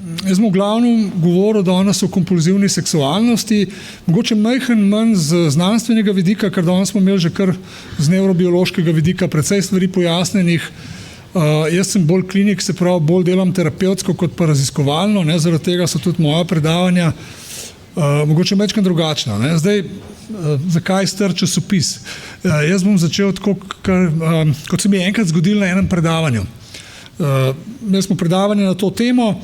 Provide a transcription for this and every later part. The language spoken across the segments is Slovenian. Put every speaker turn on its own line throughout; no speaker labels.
Jaz bom v glavnem govoril danes o kompulzivni seksualnosti, mogoče manj z znanstvenega vidika, ker danes smo imeli že kar z nevrobiološkega vidika precej stvari pojasnenih. Jaz sem bolj klinik, se pravi, bolj delam terapevtsko kot pa raziskovalno, zaradi tega so tudi moja predavanja mogoče majčkeno drugačna. Zdaj, zakaj star časopis? Jaz bom začel tako, kot se mi je enkrat zgodilo na enem predavanju. Imeli smo predavanje na to temo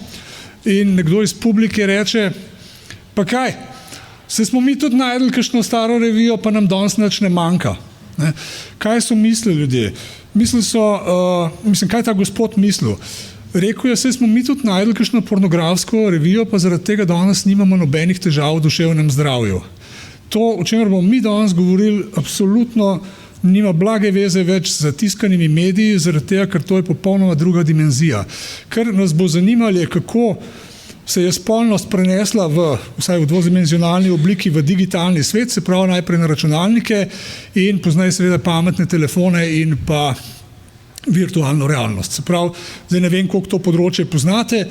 in nekdo iz publike reče, pa kaj, se smo mi tudi najdeli kakšno staro revijo, pa nam danes nič ne manjka. Kaj so mislili ljudje? Kaj je ta gospod mislil? Rekel je, se smo mi tudi najdeli kakšno pornografsko revijo, pa zaradi tega danes nimamo nobenih težav v duševnem zdravju. To, o čemer bomo mi danes govorili, absolutno nima blage veze več z tiskanimi mediji, zaradi tega, ker to je popolnoma druga dimenzija. Ker nas bo zanimalo, kako se je spolnost prenesla vsaj v dvodimenzionalni obliki v digitalni svet, se pravi najprej na računalnike in poznaj seveda pametne telefone in pa virtualno realnost. Se pravi, zdaj ne vem, koliko to področje poznate.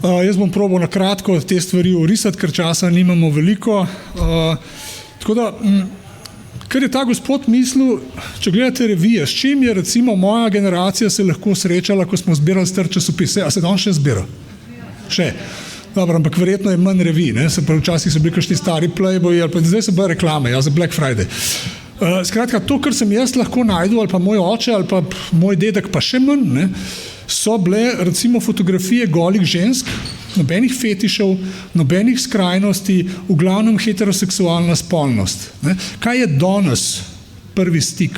Jaz bom probal na kratko te stvari orisati, ker časa nimamo veliko. Tako da, ker je ta gospod mislil, če gledate revije, s čim je recimo moja generacija se lahko srečala, ko smo zbirali star časopis? A se danes še zbira? Še. Dobro, ampak verjetno je manj revij, se pravi, včasih so bili kakšni stari Playboyi, ali pa zdaj so bile reklame, za Black Friday. Skratka, to, kar sem jaz lahko najdu, ali pa moj oče, ali pa moj dedek, pa še manj, so bile recimo fotografije golih žensk, nobenih fetišev, nobenih skrajnosti, v glavnem heteroseksualna spolnost. Kaj je danes prvi stik?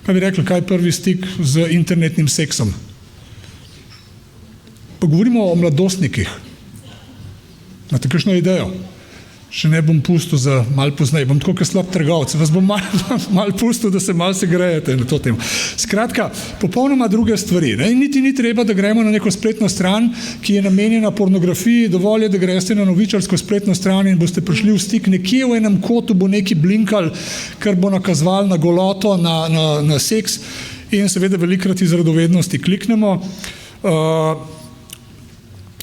Kaj bi rekli, kaj je prvi stik z internetnim seksom? Pa govorimo o mladostnikih. Imate kakšno idejo? Še ne bom pustil za malo poznaj, bom tako kot slab trgovec, vas bom malo pustil, da se malo se grejete na to temo. Skratka, popolnoma druge stvari. Niti ni treba, da gremo na neko spletno stran, ki je namenjena pornografiji, dovolj je, da greste na novičarsko spletno stran in boste prišli v stik, nekje v enem kotu bo neki blinkal, kar bo nakazoval na goloto, na seks in seveda velikrat iz radovednosti kliknemo.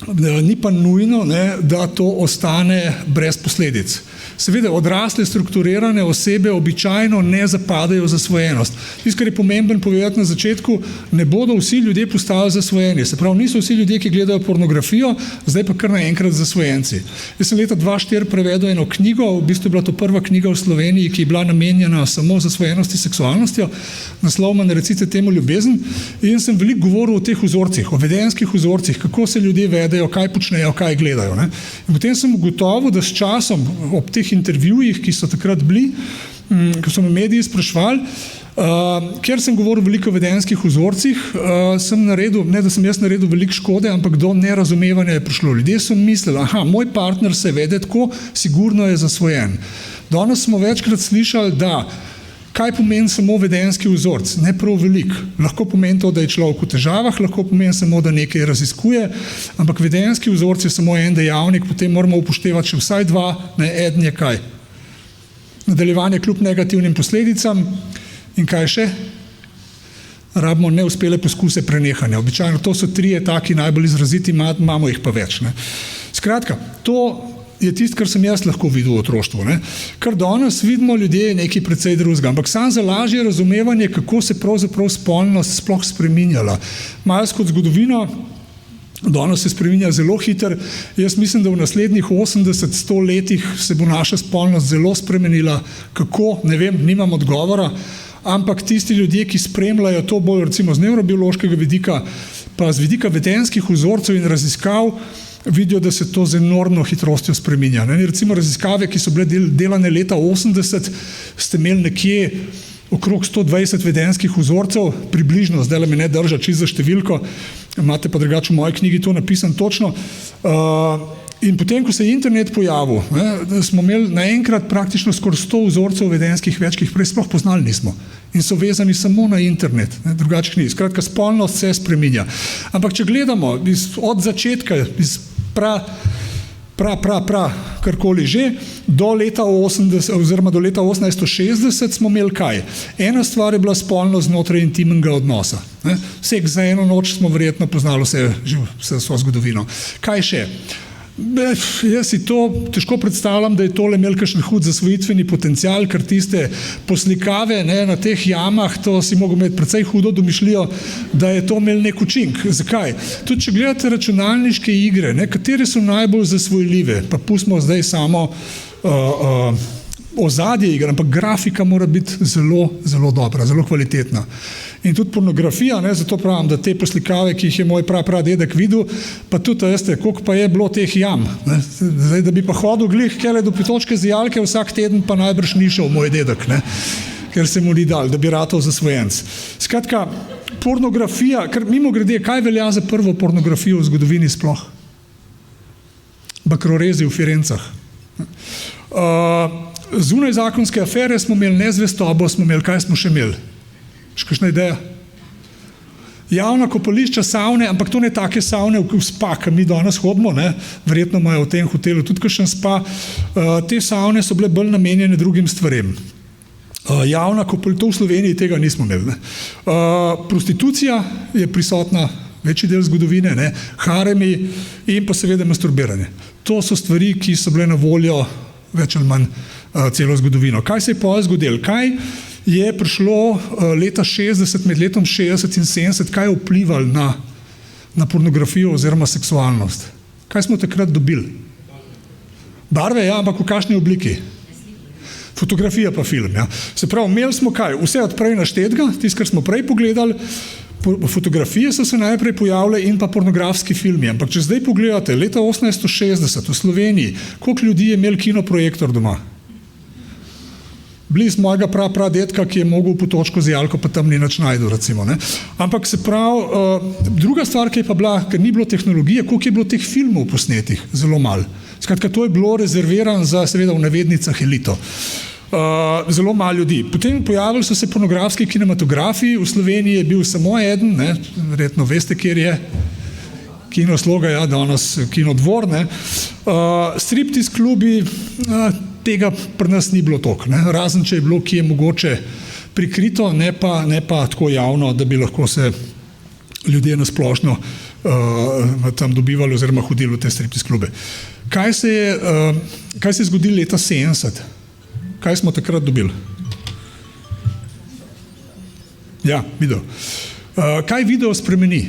Ni pa nujno, da to ostane brez posledic. Seveda, odrasle strukturirane osebe običajno ne zapadajo v zasvojenost. Tisto, kar je pomemben povedati na začetku, ne bodo vsi ljudje postali zasvojeni. Se pravi, niso vsi ljudje, ki gledajo pornografijo, zdaj pa kar naenkrat zasvojenci. Jaz sem leta 2004 prevedel eno knjigo, v bistvu je bila to prva knjiga v Sloveniji, ki je bila namenjena samo zasvojenosti seksualnostjo, naslovno narecite temu ljubezen, in sem veliko govoril o teh vzorcih, o vedenjskih vzorcih, kako se ljudje vedejo, kaj počnejo, kaj gledajo. In potem sem ugotovil, da s časom ob teh intervjujih, ki so takrat bili, ko so me mediji sprašvali, ker sem govoril veliko o vedenjskih vzorcih, sem naredil, ne da sem jaz naredil veliko škode, ampak do nerazumevanja je prišlo. Ljudje so mislili, moj partner se vede tako, sigurno je zasvojen. Danes smo večkrat slišali, da kaj pomeni samo vedenjski vzorc? Ne prav velik. Lahko pomeni to, da je človek v težavah, lahko pomeni samo, da nekaj raziskuje, ampak vedenjski vzorc je samo en dejavnik, potem moramo upoštevati še vsaj dva, eden je kaj? Nadaljevanje kljub negativnim posledicam in kaj še? Rabimo neuspele poskuse prenehanja. Običajno to so trije taki najbolj izraziti, imamo jih pa več. Skratka, to je tisto, kar sem jaz lahko videl v otroštvu. Kar danes vidimo ljudje nekaj precej drugega, ampak samo za lažje razumevanje, kako se pravzaprav spolnost sploh spreminjala. Malo kot zgodovino, danes se spreminja zelo hiter. Jaz mislim, da v naslednjih 80-100 letih se bo naša spolnost zelo spremenila. Kako? Ne vem, nimam odgovora, ampak tisti ljudje, ki spremljajo to bolj recimo z nevrobiološkega vidika, pa z vidika vedenjskih vzorcev in raziskav, vidijo, da se to z enormno hitrostjo spreminja. Recimo raziskave, ki so bile delane leta 80, ste imeli nekje okrog 120 vedenjskih vzorcev, približno, zdaj me ne drža čisto za številko, imate pa drugače v moji knjigi to napisan točno. In potem, ko se je internet pojavil, smo imeli naenkrat praktično skoraj 100 vzorcev vedenjskih več, ki jih prej sploh poznali nismo. In so vezani samo na internet, drugače ni. Skratka, spolnost se spreminja. Ampak, če gledamo od začetka, karkoli že, do leta 80, oziroma do leta 1860 smo imeli kaj? Ena stvar je bila spolno znotraj intimnega odnosa. Seks za eno noč smo verjetno poznali vse svojo zgodovino. Kaj še? Jaz si to težko predstavljam, da je tole imel kakšen hud zasvojitveni potencial, ker tiste poslikave na teh jamah, to si mogel imeti precej hudo domišljijo, da je to imel nek učink. Zakaj? Tudi če gledate računalniške igre, katere so najbolj zasvojljive, pa pustimo zdaj samo ozadje igre, ampak grafika mora biti zelo, zelo dobra, zelo kvalitetna. In tudi pornografija, zato pravim, da te poslikave, ki jih je moj pradedek videl, pa tudi, veste, koliko pa je bilo teh jam. Zdaj, da bi pa hodil glih kele do Pitočke zijalke vsak teden, pa najbrž ni šel moj dedek, ker se mu ni dal, da bi ratal zasvojenc. Skratka, pornografija, ker mimogrede, kaj velja za prvo pornografijo v zgodovini sploh? Bakrorezi v Firencah. Zunaj zakonske afere smo imeli nezvestobo, smo imeli, kaj smo še imeli? Še kakšna ideja? Javna kopališča, savne, ampak to ne take savne v spa, ki mi danes hodimo, verjetno imajo v tem hotelu tudi kakšen spa. Te savne so bile bolj namenjene drugim stvarem. Javna kopališča, to v Sloveniji tega nismo imeli. Prostitucija je prisotna večji del zgodovine, haremi in pa seveda masturbiranje. To so stvari, ki so bile na voljo več ali manj celo zgodovino. Kaj se je pa zgodilo? Kaj je prišlo leta 60, med letom 60 in 70, kaj je vplivalo na pornografijo oziroma seksualnost? Kaj smo takrat dobili? Barve, ja, ampak v kakšni obliki? Fotografija pa film, ja. Se pravi, imeli smo kaj? Vse od prej naštetega, tisto, kar smo prej pogledali, fotografije so se najprej pojavile in pa pornografski filmi. Ampak če zdaj pogledate, leta 1860 v Sloveniji, koliko ljudi je imel kinoprojektor doma? Bliz mojega pradetka, ki je mogel v Potočko zijalko, pa tam ni nič najdu, recimo. Ampak se pravi, druga stvar, ki je pa bila, ker ni bilo tehnologije, koliko je bilo teh filmov posnetih? Zelo malo. Skratka, to je bilo rezervirano za, seveda, v navednicah elito. Zelo malo ljudi. Potem pojavili so se pornografski kinematografi, v Sloveniji je bil samo eden, verjetno veste, kjer je Kino Sloga, ja, danes Kino Dvor, striptease klubi, tega pri nas ni bilo toliko, razen če je bilo kje mogoče prikrito, ne pa tako javno, da bi lahko se ljudje nasplošno tam dobivali oziroma hodili v te striptease klube. Kaj se je zgodilo leta 70? Kaj smo takrat dobili? Ja, video. Kaj video spremeni?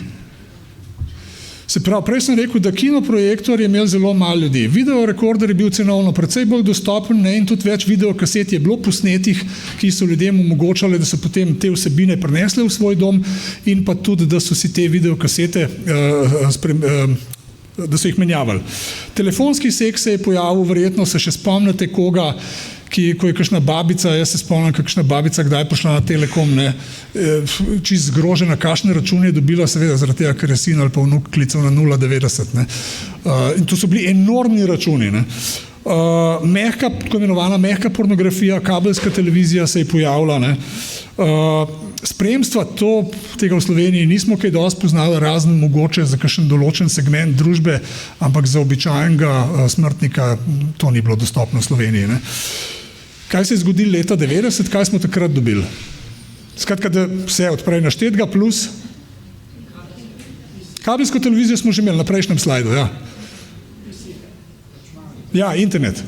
Se pravi, prej sem rekel, da kinoprojektor je imel zelo malo ljudi. Videorekorder je bil cenovno precej bolj dostopen in tudi več videokaset je bilo posnetih, ki so ljudem omogočali, da so potem te vsebine prinesli v svoj dom in pa tudi, da so si te videokasete da so jih menjavali. Telefonski seks se je pojavil, verjetno se še spomnite koga, ko je kakšna babica, jaz se spomnim, kakšna babica kdaj prišla na Telekom, čisto zgrožena, kakšne račune je dobila, seveda zaradi tega, ker je sin ali pa vnuk klical na 090. In to so bili enormni računi. Mehka, tako imenovana mehka pornografija, kabelska televizija se je pojavila. Spremstva, tega v Sloveniji nismo kaj dosti poznali, razen mogoče za kakšen določen segment družbe, ampak za običajnega smrtnika to ni bilo dostopno v Sloveniji. Kaj se je zgodilo leta 90, kaj smo takrat dobili? Skratka, da vse od prej naštetega plus kabelsko televizijo smo že imeli na prejšnjem slajdu, ja. Ja, internet.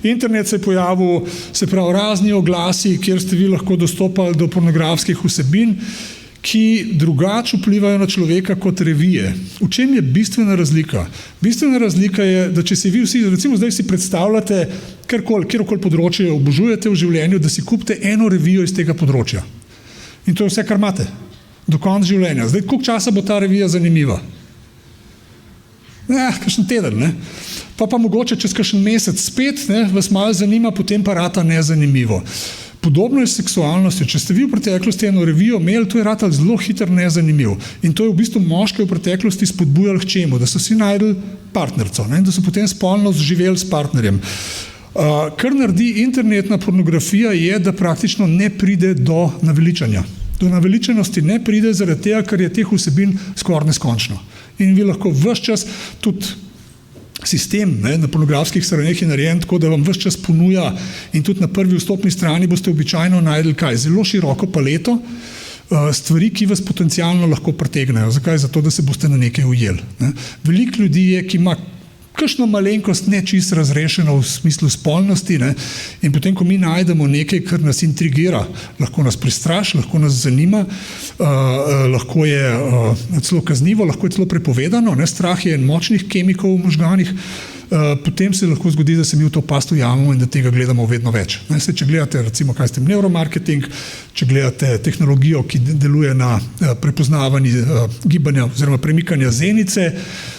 Internet se je pojavil, se pravi, razni oglasi, kjer ste vi lahko dostopali do pornografskih vsebin, ki drugače vplivajo na človeka kot revije. V čem je bistvena razlika? Bistvena razlika je, da če si vi vsi, recimo zdaj si predstavljate kjerkoli področje obožujete v življenju, da si kupite eno revijo iz tega področja. In to je vse, kar imate. Do konca življenja. Zdaj, koliko časa bo ta revija zanimiva? Kakšen teden, Pa mogoče čez kakšen mesec spet, vas malo zanima, potem pa rata nezanimivo. Podobno je s seksualnostjo. Če ste vi v preteklosti eno revijo imeli, to je ratalo zelo hitro nezanimiv. In to je v bistvu moške v preteklosti spodbujali k čemu? Da so si našli partnerco, da so potem spolno živeli s partnerjem. Kar naredi internetna pornografija je, da praktično ne pride do naveličanja. Do naveličanosti ne pride zaradi tega, ker je teh vsebin skoraj neskončno. In vi lahko ves čas tudi sistem na pornografskih straneh je narejen tako, da vam ves čas ponuja in tudi na prvi vstopni strani boste običajno najdli kaj? Zelo široko paleto stvari, ki vas potencialno lahko pritegnejo. Zakaj? Zato, da se boste na nekaj ujeli. Veliko ljudi je, ki ima kakšno malenkost ne čisto razrešeno v smislu spolnosti, in potem, ko mi najdemo nekaj, kar nas intrigira, lahko nas prestraši, lahko nas zanima, lahko je celo kaznivo, lahko je celo prepovedano, strah je močnih kemikov v možganih, potem se lahko zgodi, da se mi v to past ujamemo in da tega gledamo vedno več. Če gledate, recimo, kaj ste neuromarketing, če gledate tehnologijo, ki deluje na prepoznavanju gibanja oziroma premikanja zenice,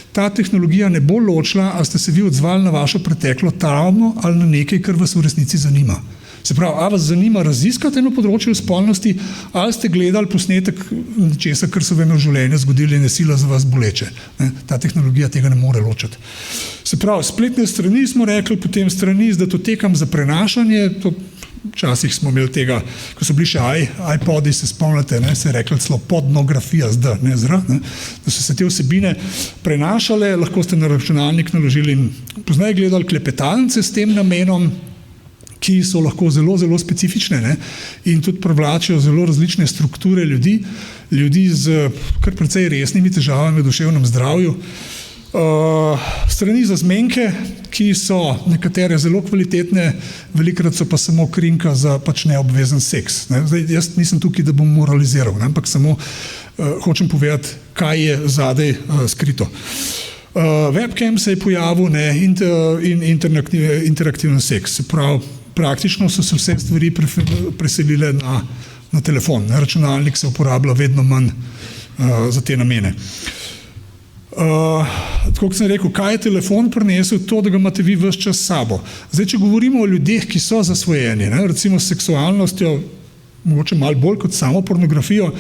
ta tehnologija ne bo ločila, ali ste se vi odzvali na vašo preteklo travmo ali na nekaj, kar vas v resnici zanima. Se pravi, a vas zanima raziskati eno področje spolnosti, ali ste gledali posnetek česa, kar se vam je v življenju zgodilo in je sila za vas boleče. Ta tehnologija tega ne more ločiti. Se pravi, spletne strani smo rekli, potem strani z datotekam za prenašanje, včasih smo imeli tega, ko so bili še iPodi, se spomnite, se je rekli celo podnografija, zdaj, ne zra, da so se te vsebine prenašale, lahko ste na računalnik naložili in poznaj gledali klepetalnice s tem namenom, ki so lahko zelo, zelo specifične in tudi privlačijo zelo različne strukture ljudi z kar precej resnimi težavami v duševnem zdravju. Strani za zmenke, ki so nekatere zelo kvalitetne, velikrat so pa samo krinka za pač neobvezen seks. Zdaj, jaz nisem tukaj, da bom moraliziral, ampak samo hočem povedati, kaj je zadaj skrito. Webcam se je pojavil in interaktiven seks. Se pravi, praktično so se vse stvari preselile na telefon. Računalnik se uporablja vedno manj za te namene. Tako kot sem rekel, kaj je telefon prinesel? To, da ga imate vi ves čas s sabo. Zdaj, če govorimo o ljudeh, ki so zasvojeni, recimo s seksualnostjo, mogoče malo bolj kot samo pornografijo,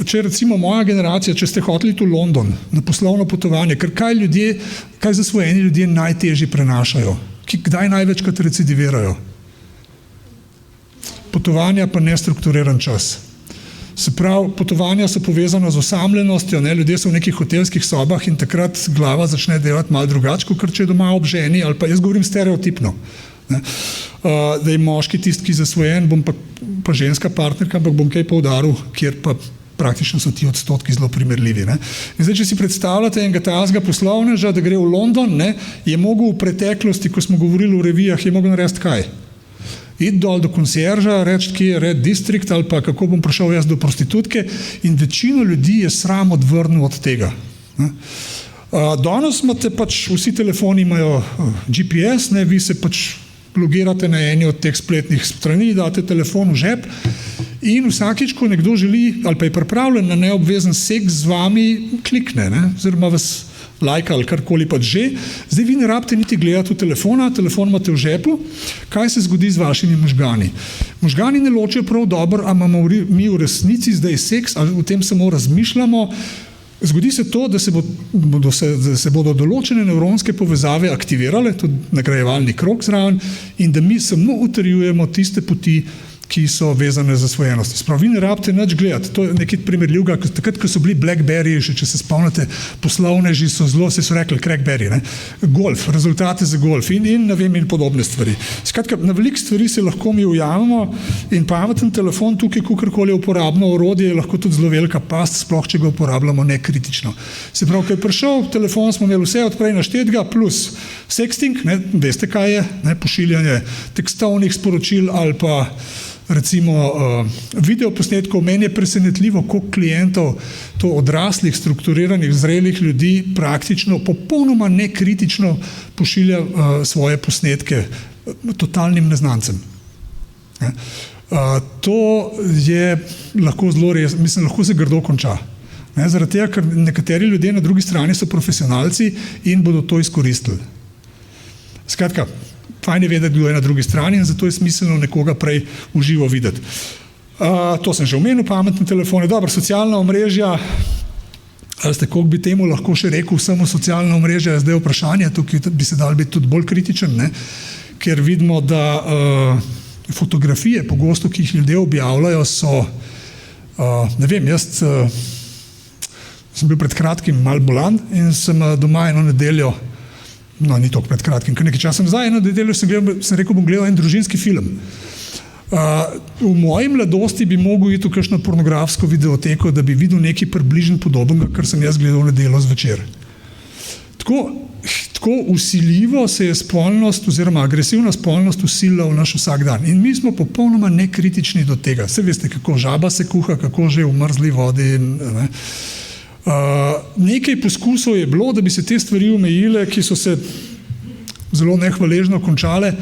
če recimo moja generacija, če ste hoteli v London na poslovno potovanje, ker kaj zasvojeni ljudje najtežje prenašajo? Kdaj največkrat recidivirajo? Potovanja pa nestrukturiran čas. Se pravi, potovanja so povezana z osamljenostjo, ljudje so v nekih hotelskih sobah in takrat glava začne delati malo drugače, kot če je doma ob ženi, ali pa jaz govorim stereotipno. Da je moški tisti, ki je zasvojen, bom pa ženska partnerka, ampak bom kaj poudaril, kjer pa praktično so ti odstotki zelo primerljivi. In zdaj, če si predstavljate enega tazga poslovneža, da gre v London, je mogel v preteklosti, ko smo govorili v revijah, je mogel narediti kaj? Iti dol do konsjerža, reči, kje je Red District ali pa kako bom prišel jaz do prostitutke, in večino ljudi je sram odvrnil od tega. Danes imate pač, vsi telefoni imajo GPS, vi se pač logirate na eni od teh spletnih strani, date telefon v žep in vsakič, ko nekdo želi ali pa je pripravljen na neobvezen seks z vami, klikne, oziroma vas lajka ali karkoli pač že. Zdaj vi ne rabite niti gledati v telefona, telefon imate v žepu. Kaj se zgodi z vašimi možgani? Možgani ne ločijo prav dobro, ali imamo mi v resnici zdaj seks, ali o tem samo razmišljamo. Zgodi se to, da se bodo določene nevronske povezave aktivirale, tudi nagrajevalni krog zraven, in da mi samo utrjujemo tiste poti, ki so vezane za zasvojenost. Sprav, vi ne rabite nič gledati. To je nekaj primerljivega. Takrat, ko so bili Blackberry, če se spomnite, poslovneži so zelo, se so rekli Crackberry, golf, rezultate za golf in podobne stvari. Skratka, na veliko stvari se lahko mi ujamemo in pameten telefon tukaj, kakorkoli je uporabno orodje, je lahko tudi zelo velika past, sploh če ga uporabljamo nekritično. Se pravi, ko je prišel telefon, smo imeli vse odprej naštetega, plus sexting, veste kaj je, pošiljanje tekstovnih sporočil ali pa recimo videoposnetkov. Meni je presenetljivo, koliko klientov, to odraslih, strukturiranih, zrelih ljudi praktično, popolnoma nekritično pošilja svoje posnetke totalnim neznancem. To je lahko zelo res, mislim, lahko se grdo konča. Zaradi tega, ker nekateri ljudje na drugi strani so profesionalci in bodo to izkoristili. Skratka, fajn je vedeti, kdo je na drugi strani in zato je smiselno nekoga prej v živo videti. To sem že omenil, pametne telefone. Dobro, socialna omrežja, ali ste, koliko bi temu lahko še rekel, samo socialna omrežja je zdaj vprašanje, tukaj bi se dal biti tudi bolj kritičen, ker vidimo, da fotografije, pogosto, ki jih ljudje objavljajo, so, ne vem, jaz sem bil pred kratkim malo bolan in sem doma eno nedeljo no, ni toliko pred kratkim, ker nekaj časa nazaj, eno nedeljo sem rekel, bom gledal en družinski film. V moji mladosti bi mogel iti v kakšno pornografsko videoteko, da bi videl nekaj približno podobnega, kar sem jaz gledal v nedeljo zvečer. Tako vsiljivo se je spolnost oziroma agresivna spolnost vsilila v naš vsak dan. In mi smo popolnoma nekritični do tega. Saj veste, kako žaba se kuha, kako že v mrzli vodi. Ne. Nekaj poskusov je bilo, da bi se te stvari omejile, ki so se zelo nehvaležno končale,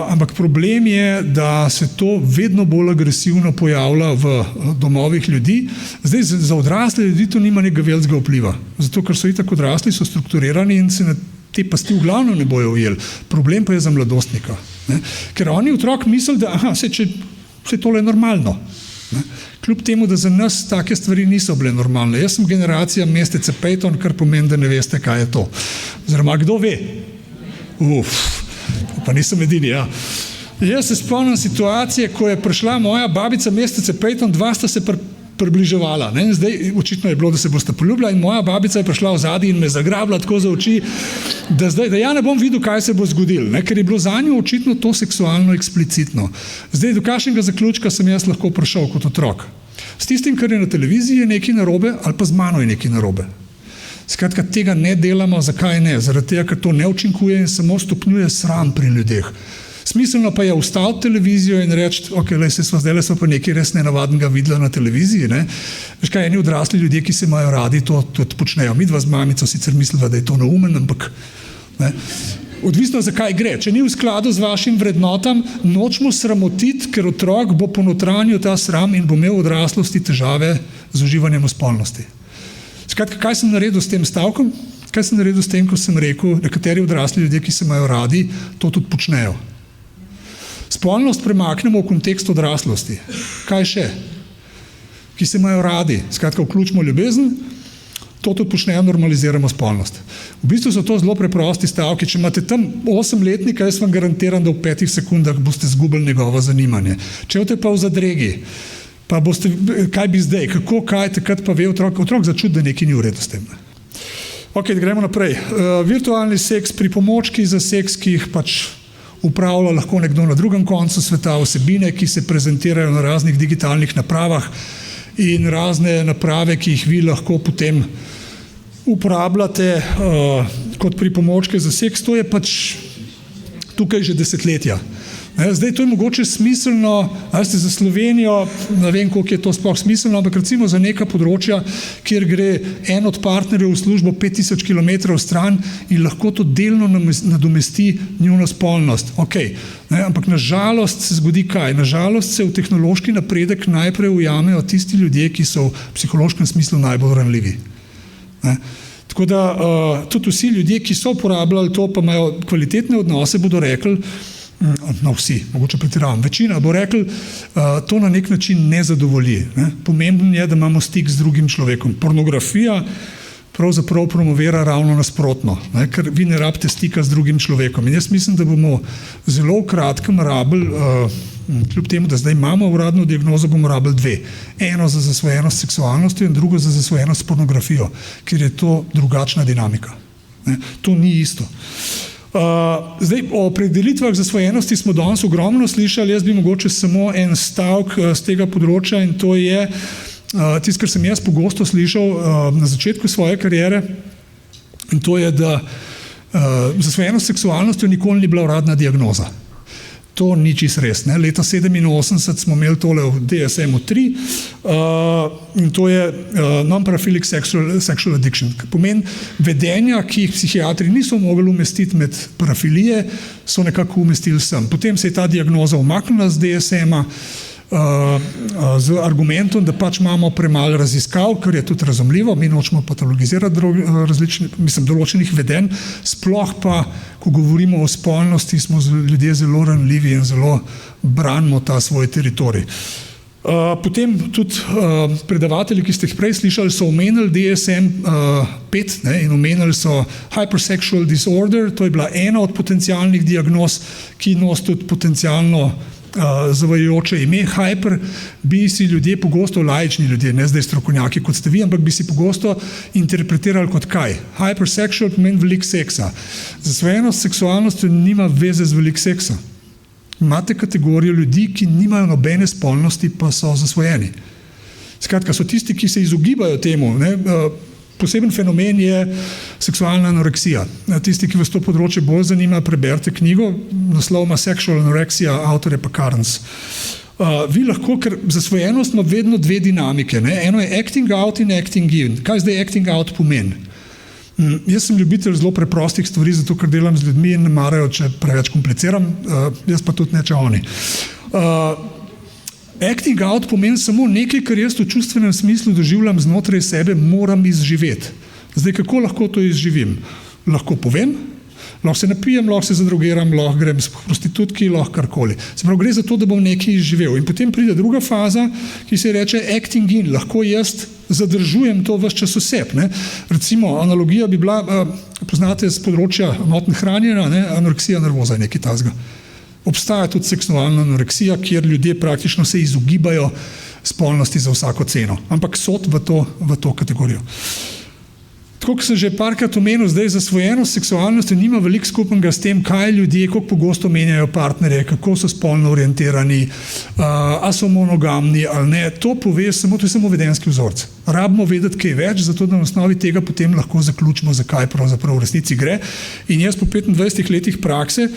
ampak problem je, da se to vedno bolj agresivno pojavlja v domovih ljudi. Zdaj, za odrasle ljudi to nima nekega velikega vpliva, zato ker so itak odrasli, so strukturirani in se na te pasti v glavno ne bojo ujeli. Problem pa je za mladostnika. Ne? Ker oni otrok misli, da vse tole je normalno. Ne? Kljub temu, da za nas take stvari niso bile normalne. Jaz sem generacija mestece Peyton, kar pomeni, da ne veste, kaj je to. Oziroma, kdo ve? Pa nisem edini, ja. Jaz se spomnim situacije, ko je prišla moja babica mestece Peyton, dva sta se približevala. Ne? Zdaj, očitno je bilo, da se boste poljubila in moja babica je prišla v zadnji in me zagrabila tako za oči, da ja ne bom videl, kaj se bo zgodilo, ne? Ker je bilo za njo očitno to seksualno eksplicitno. Zdaj, do kakšnega zaključka sem jaz lahko prišel kot otrok? S tistim, kar je na televiziji, je nekaj narobe ali pa z mano je nekaj narobe. Skratka, tega ne delamo, zakaj ne? Zaradi tega, ker to ne učinkuje in samo stopnjuje sram pri ljudeh. Smiselno pa je ustaviti televizijo in reči, zdaj so pa nekaj res nenavadnega videla na televiziji. Ne? Veš kaj, eni odrasli ljudje, ki se imajo radi, to tudi počnejo. Midva z mamico sicer misliva, da je to neumen, ampak ne? Odvisno, zakaj gre. Če ni v skladu z vašim vrednotam, nočemo sramotiti, ker otrok bo ponotranil ta sram in bo imel v odraslosti težave z uživanjem v spolnosti. Skratka, kaj sem naredil s tem stavkom? Kaj sem naredil s tem, ko sem rekel, nekateri odrasli ljudje, ki se imajo radi, to tudi počnejo. Spolnost premaknemo v kontekst odraslosti. Kaj še? Ki se imajo radi. Skratka, vključimo ljubezen, to tudi počnejo, normaliziramo spolnost. V bistvu so to zelo preprosti stavki. Če imate tam 8-letnika, jaz vam garantiram, da v 5 sekundah boste zgubili njegovo zanimanje. Če boste pa v zadregi, pa boste, kaj bi zdaj, kako, kaj, takrat pa ve otrok začuti, da nekaj ni v redu s tem. Ok, gremo naprej. Virtualni seks, pripomočki za seks, ki jih pač upravlja lahko nekdo na drugem koncu sveta, vsebine, ki se prezentirajo na raznih digitalnih napravah in razne naprave, ki jih vi lahko potem uporabljate kot pripomočke za seks, to je pač tukaj že desetletja. Zdaj, to je mogoče smiselno, ste za Slovenijo, ne vem, koliko je to sploh smiselno, ampak recimo za neka področja, kjer gre en od partnerjev v službo 5000 km stran in lahko to delno nadomesti njuno spolnost. Okay. Ampak nažalost se zgodi kaj? Nažalost se v tehnološki napredek najprej ujamejo tisti ljudje, ki so v psihološkem smislu najbolj ranljivi. Tako da tudi vsi ljudje, ki so uporabljali to, pa imajo kvalitetne odnose, bodo rekli, no vsi, mogoče pretiravam, večina bo rekli, to na nek način ne zadovolji. Ne? Pomembno je, da imamo stik z drugim človekom. Pornografija pravzaprav promovira ravno nasprotno, ne? Ker vi ne rabite stika z drugim človekom. In jaz mislim, da bomo zelo v kratkem rabili, kljub temu, da zdaj imamo uradno diagnozo, bomo rabili dve. Eno za zasvojenost s seksualnostjo in drugo za zasvojenost s pornografijo, ker je to drugačna dinamika. Ne? To ni isto. Zdaj, o opredelitvah zasvojenosti smo danes ogromno slišali, jaz bi mogoče samo en stavek z tega področja in to je tisto, kar sem jaz pogosto slišal na začetku svoje kariere in to je, da zasvojenost s seksualnostjo nikoli ni bila uradna diagnoza. To ni čisto res. Ne? Leta 1987 smo imeli tole v DSM-3 in to je non-paraphilic sexual addiction. Pomeni vedenja, ki jih psihiatri niso mogli umestiti med parafilije, so nekako umestili sem. Potem se je ta diagnoza umaknila z DSM-a z argumentom, da pač imamo premalo raziskav, kar je tudi razumljivo, mi nočemo patologizirati določenih vedenj, sploh pa, ko govorimo o spolnosti, smo ljudje zelo ranljivi in zelo branimo ta svoj teritorij. Potem tudi predavatelji, ki ste jih prej slišali, so omenili DSM-5 in omenili so hypersexual disorder, to je bila ena od potencialnih diagnoz, ki nosi tudi potencialno zavajajoče ime. Hyper bi si ljudje pogosto, laični ljudje, ne zdaj strokovnjaki kot ste vi, ampak bi si pogosto interpretirali kot kaj. Hypersexual pomeni veliko seksa. Zasvojenost s seksualnostjo nima veze z veliko seksa. Imate kategorijo ljudi, ki nimajo nobene spolnosti, pa so zasvojeni. Skratka, so tisti, ki se izogibajo temu. Ne? Poseben fenomen je seksualna anoreksija. Tisti, ki vas to področje bolj zanima, preberite knjigo, naslov ima Sexual Anorexia, avtor je pa Carnes. Vi lahko, ker zasvojenost ima vedno dve dinamike. Ne? Eno je acting out in acting in. Kaj zdaj acting out pomeni? Jaz sem ljubitelj zelo preprostih stvari, zato ker delam z ljudmi in ne marajo, če preveč kompliciram, jaz pa tudi ne, če oni. Acting out pomeni samo nekaj, kar jaz v čustvenem smislu doživljam znotraj sebe, moram izživeti. Zdaj, kako lahko to izživim? Lahko povem, lahko se napijem, lahko se zadrogiram, lahko grem s prostitutki, lahko karkoli. Se pravi, gre za to, da bom nekaj izživel. In potem pride druga faza, ki se reče acting in. Lahko jaz zadržujem to ves čas oseb. Ne? Recimo, analogija bi bila, poznate z področja enotnega hranjenja, ne? Anoreksija nervoza je nekaj takega. Obstaja tudi seksualna anoreksija, kjer ljudje praktično se izogibajo spolnosti za vsako ceno. Ampak sod v to kategorijo. Tako, kot sem že parkrat omenil, zdaj zasvojenost seksualnosti nima veliko skupnega s tem, kaj ljudje, kako pogosto menjajo partnerje, kako so spolno orientirani, a so monogamni ali ne. To pove samo, to je samo vedenjski vzorec. Rabimo vedeti kaj več, zato da na osnovi tega potem lahko zaključimo, zakaj pravzaprav v resnici gre. In jaz po 25 letih prakse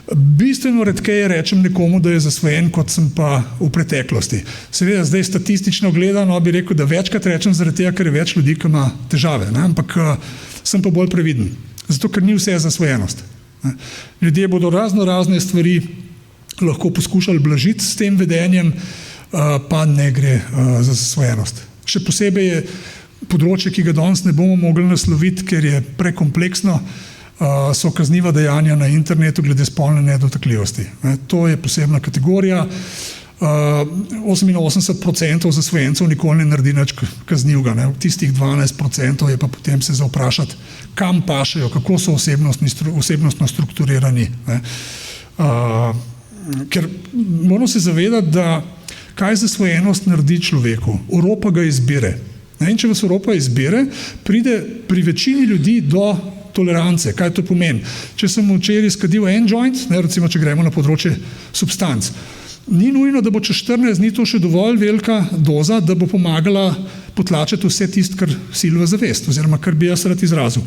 bistveno redkeje rečem nekomu, da je zasvojen, kot sem pa v preteklosti. Seveda, zdaj statistično gledano bi rekel, da večkrat rečem zaradi tega, ker je več ljudi, ki ima težave, ne? Ampak sem pa bolj previden. Zato, ker ni vse zasvojenost. Ne? Ljudje bodo razne stvari lahko poskušali blažiti s tem vedenjem, pa ne gre za zasvojenost. Še posebej je področje, ki ga danes ne bomo mogli nasloviti, ker je prekompleksno, so kazniva dejanja na internetu glede spolne nedotakljivosti. To je posebna kategorija. 88% zasvojencev nikoli ne naredi nič kaznivega. V tistih 12% je pa potem se zavprašati, kam pašejo, kako so osebnostno strukturirani. Ker moramo se zavedati, da kaj zasvojenost naredi človeku? Evropa ga izbire. In če vas Evropa izbire, pride pri večini ljudi do tolerance. Kaj to pomeni? Če sem včeraj skadil en joint, recimo, če gremo na področje substanc, ni nujno, da bo čez 14 dni to še dovolj velika doza, da bo pomagala potlačiti vse tisto, kar sili v zavest, oziroma kar bi jaz rad izrazil.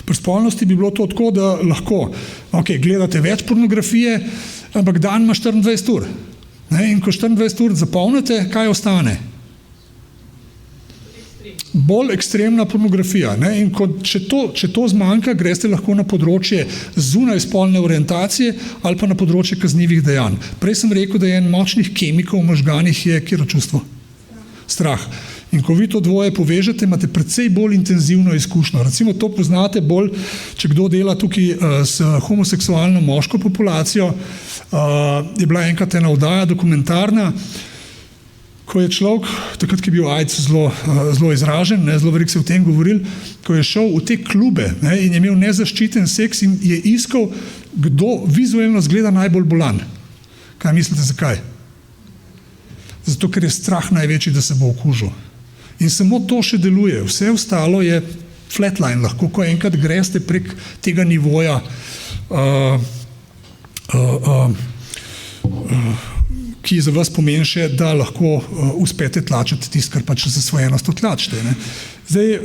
Pri spolnosti bi bilo to tako, da lahko gledate več pornografije, ampak dan ima 24 ur. In ko 24 ur zapolnite, kaj ostane? Bolj ekstremna pornografija. In če to zmanjka, greste lahko na področje zunaj spolne orientacije ali pa na področje kaznivih dejanj. Prej sem rekel, da je en močnih kemikov v možganih je katero čustvo? Strah. In ko vi to dvoje povežete, imate precej bolj intenzivno izkušnjo. Recimo to poznate bolj, če kdo dela tukaj s homoseksualno moško populacijo. Je bila enkrat ena oddaja dokumentarna, ko je človek, takrat, ki je bil AIDS zelo izražen, zelo veliko se o tem govoril, ko je šel v te klube in je imel nezaščiten seks in je iskal, kdo vizualno zgleda najbolj bolan. Kaj mislite, zakaj? Zato, ker je strah največji, da se bo okužil. In samo to še deluje. Vse ostalo je flatline, lahko, ko enkrat greste prek tega nivoja ki za vas pomeni še, da lahko uspete tlačiti tisto, kar pač zasvojenost tlačite. Zdaj,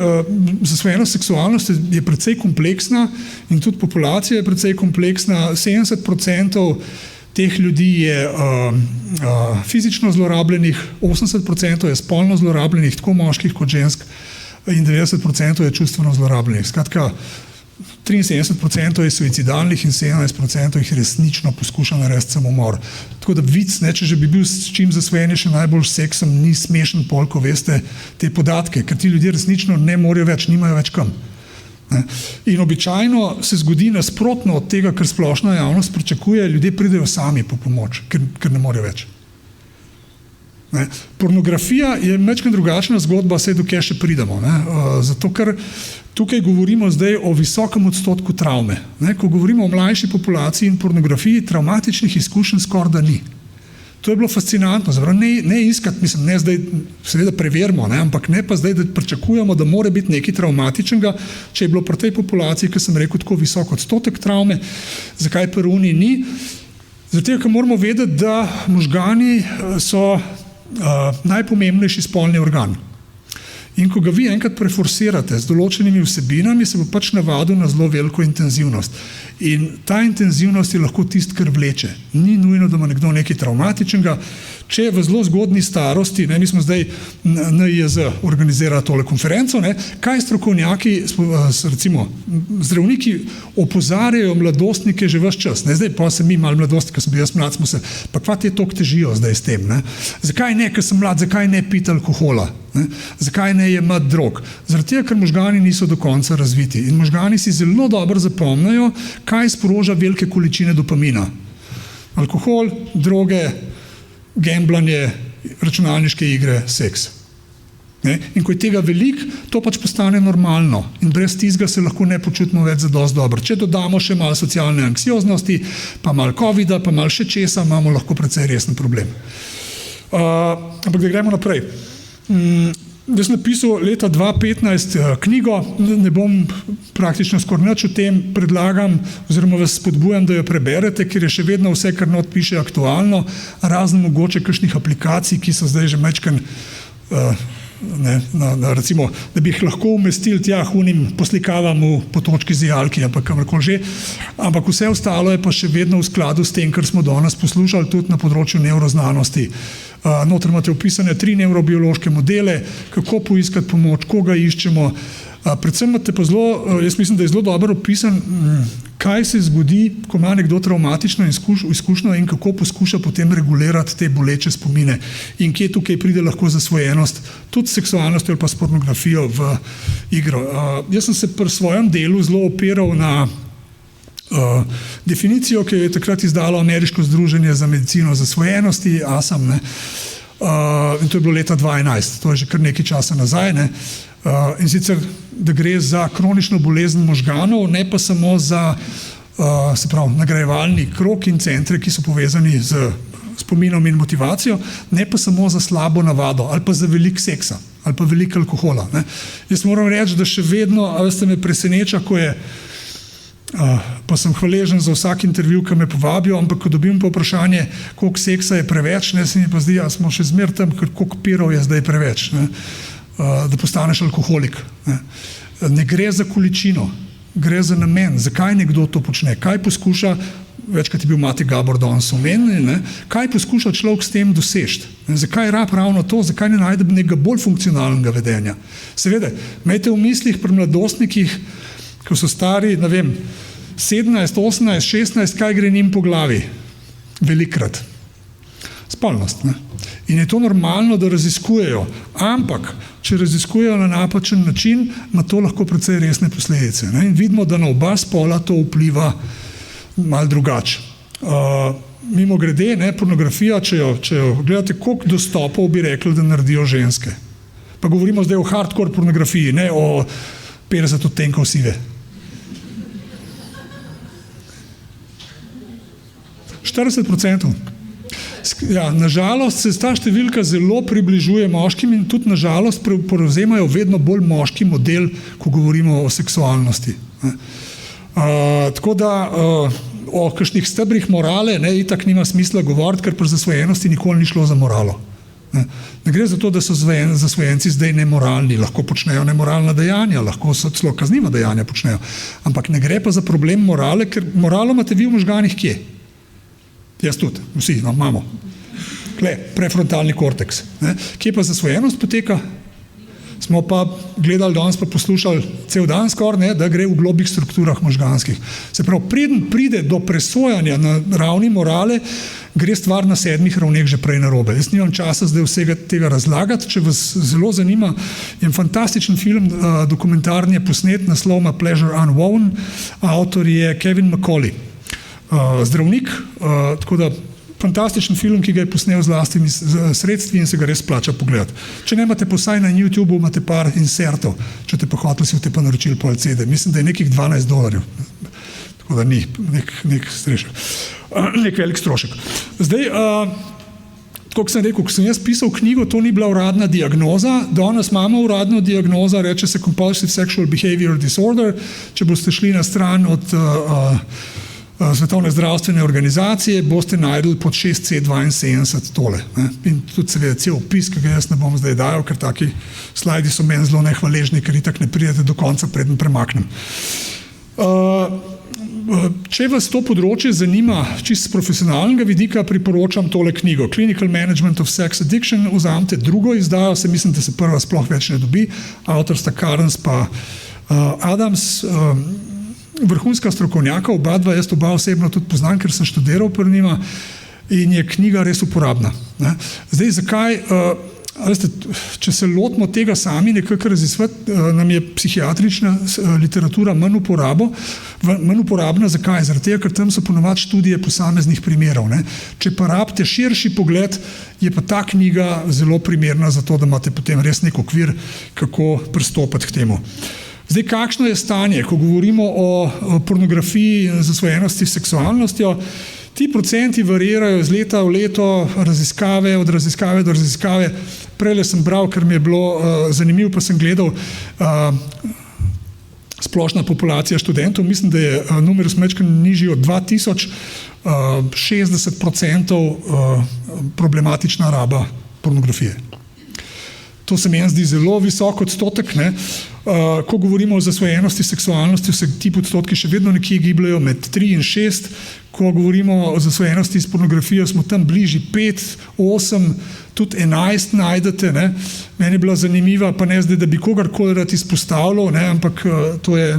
zasvojenost seksualnosti je precej kompleksna in tudi populacija je precej kompleksna. 70% teh ljudi je fizično zlorabljenih, 80% je spolno zlorabljenih, tako moških kot žensk, in 90% je čustveno zlorabljenih. Skratka, 73% je suicidalnih in 17% jih resnično poskuša narediti samomor. Tako da vic, če že bi bil s čim zasvojen, še najbolj seksom, ni smešen pol, ko veste te podatke, ker ti ljudje resnično ne morejo več, nimajo več kam. In običajno se zgodi nasprotno od tega, kar splošna javnost pričakuje, ljudje pridejo sami po pomoč, ker ne morejo več. Ne. Pornografija je majčkeno drugačna zgodba, saj dokaj še pridemo. Ne. Zato, ker tukaj govorimo zdaj o visokem odstotku travme. Ne. Ko govorimo o mlajši populaciji in pornografiji, travmatičnih izkušenj skoraj da ni. To je bilo fascinantno, ne iskati, mislim, ne zdaj, seveda preverimo, ne, ampak ne pa zdaj, da pričakujemo, da mora biti nekaj travmatičnega, če je bilo pri tej populaciji, ki sem rekel, tako visok odstotek travme, zakaj pri uni ni. Zato, ker moramo vedeti, da možgani so najpomembnejši spolni organ. In ko ga vi enkrat preforsirate z določenimi vsebinami, se bo pač navadil na zelo veliko intenzivnost. In ta intenzivnost je lahko tisti, kar vleče. Ni nujno, da ima nekdo nekaj travmatičnega. Če v zelo zgodni starosti, ne, mi smo zdaj na IEZ organizirali tole konferenco, ne, kaj strokovnjaki, recimo zdravniki opozarjajo mladostnike že ves čas. Ne, zdaj pa sem mi malo mladostnik, ko sem bil jaz mlad, smo se, pa kva te toliko težijo zdaj s tem. Ne. Zakaj ne, ker sem mlad, zakaj ne piti alkohola? Ne, zakaj ne jemati drog? Zaradi tega, ker možgani niso do konca razviti. In možgani si zelo dobro zapomnijo, kaj sproža velike količine dopamina. Alkohol, droge, gemblanje, računalniške igre, seks. Ne? In ko je tega veliko, to pač postane normalno. In brez tistega se lahko ne počutimo več zadosti dobro. Če dodamo še malo socialne anksioznosti, pa malo covida, pa malo še česa, imamo lahko precej resen problem. Ampak da gremo naprej. Jaz sem napisal leta 2015 knjigo, ne bom praktično skoraj nič o tem, predlagam oziroma vas spodbujam, da jo preberete, ker je še vedno vse, kar not piše, aktualno, razen mogoče kakšnih aplikacij, ki so zdaj že majčkeno, recimo, da bi jih lahko umestili tja unim poslikavam v potočki zijalki, ampak kamorkoli že. Ampak vse ostalo je pa še vedno v skladu s tem, kar smo danes poslušali tudi na področju nevroznanosti. Noter imate opisane 3 nevrobiološke modele, kako poiskati pomoč, koga iščemo. Predvsem imate pa zelo, jaz mislim, da je zelo dobro opisan, kaj se zgodi, ko ima nekdo travmatično izkušnjo in kako poskuša potem regulirati te boleče spomine in kje tukaj pride lahko zasvojenost, tudi s seksualnostjo ali pa s pornografijo v igro. Jaz sem se pri svojem delu zelo opiral na definicijo, ki jo je takrat izdalo Ameriško združenje za medicino zasvojenosti, ASAM, ne. In to je bilo leta 2011, to je že kar nekaj časa nazaj, ne. In sicer, da gre za kronično bolezen možganov, ne pa samo za se pravi, nagrajevalni krog in centre, ki so povezani z spominom in motivacijo, ne pa samo za slabo navado ali pa za veliko seksa ali pa veliko alkohola. Ne. Jaz moram reči, da še vedno, a veste, me preseneča, ko je pa sem hvaležen za vsak intervju, ki me povabijo, ampak ko dobim pa vprašanje, koliko seksa je preveč, ne, se mi pa zdi, a smo še zmer tam, koliko pirov je zdaj preveč, ne, da postaneš alkoholik. Ne gre za količino, gre za namen, zakaj nekdo to počne, kaj poskuša, večkrat je bil Mati Gabor danes omenjen, kaj poskuša človek s tem doseči, zakaj rab ravno to, zakaj ne najde nekega bolj funkcionalnega vedenja. Seveda, imejte v mislih pri mladostnikih, ko so stari, ne vem, 17, 18, 16, kaj gre njim po glavi? Velikrat. Spolnost. Ne? In je to normalno, da raziskujejo. Ampak, če raziskujejo na napačen način, ima to lahko precej resne posledice. Ne? In vidimo, da na oba spola to vpliva malo drugače. Mimo grede, ne, pornografija, če jo gledate, koliko dostopov bi rekli, da naredijo ženske. Pa govorimo zdaj o hardcore pornografiji, ne o 50 odtenkov sive. 40%. Ja, nažalost se ta številka zelo približuje moškim in tudi nažalost prevzemajo vedno bolj moški model, ko govorimo o seksualnosti. Tako da o kakšnih stebrih morale itak nima smisla govoriti, ker pri zasvojenosti nikoli ni šlo za moralo. Ne gre za to, da so zasvojenci zdaj nemoralni, lahko počnejo nemoralna dejanja, lahko so celo kazniva dejanja počnejo, ampak ne gre pa za problem morale, ker moralo imate vi v možganih kje? Jaz tudi, vsi imamo. Prefrontalni korteks. Ne? Kje pa zasvojenost poteka? Smo pa gledali danes, pa poslušali cel dan skoraj, da gre v globih strukturah možganskih. Se pravi, preden pride do presojanja na ravni morale, gre stvar na 7 ravneh že prej narobe. Jaz nimam časa zdaj vsega tega razlagati, če vas zelo zanima, je fantastičen film, dokumentarni je posnet, naslov ima Pleasure Unwoven, avtor je Kevin McCauley, zdravnik, tako da fantastičen film, ki ga je posnel z lastnimi sredstvi in se ga res plača pogledati. Če ne imate pa vsaj na YouTubeu, imate par insertov, če te pa hoteli si v te pa naročili po LCD. Mislim, da je nekih $12. Tako da ni nek strešek, nek velik strošek. Zdaj, kot sem rekel, ko sem jaz pisal knjigo, to ni bila uradna diagnoza. Danes imamo uradno diagnozo, reče se Compulsive Sexual Behavior Disorder. Če boste šli na stran od Svetovne zdravstvene organizacije, boste najdli pod 6C72 tole. In tudi seveda cel opis, ki ga jaz ne bom zdaj dajal, ker taki slajdi so meni zelo nehvaležni, ker itak ne pridete do konca, preden premaknem. Če vas to področje zanima čisto z profesionalnega vidika, priporočam tole knjigo Clinical Management of Sex Addiction. Vzamete drugo izdajo, mislim, da se prva sploh več ne dobi, avtor sta Carnes pa Adams, vrhunska strokovnjaka, oba osebno tudi poznam, ker sem študiral pri njima in je knjiga res uporabna. Zdaj, zakaj? Veste, če se lotimo tega sami nekako razisvati, nam je psihiatrična literatura manj uporabna. Zakaj? Zaradi tega, ker tam so ponovadi študije posameznih primerov. Če pa rabite širši pogled, je pa ta knjiga zelo primerna za to, da imate potem res nek okvir, kako pristopiti k temu. Zdaj, kakšno je stanje, ko govorimo o pornografiji in zasvojenosti s seksualnostjo? Ti procenti varirajo iz leta v leto, raziskave, od raziskave do raziskave. Prejle sem bral, ker mi je bilo zanimivo, pa sem gledal splošna populacija študentov. Mislim, da je numerus majčkeno nižji od 2000, 60% problematična raba pornografije. To se meni zdi zelo visok odstotek. Ko govorimo o zasvojenosti, seksualnosti, se ti odstotki še vedno nekje gibljajo med 3 in 6. Ko govorimo o zasvojenosti s pornografijo, smo tam bližji 5, 8, tudi 11 najdete. Meni je bila zanimiva, pa ne zdaj, da bi kogarkoli rad izpostavljal, ampak to je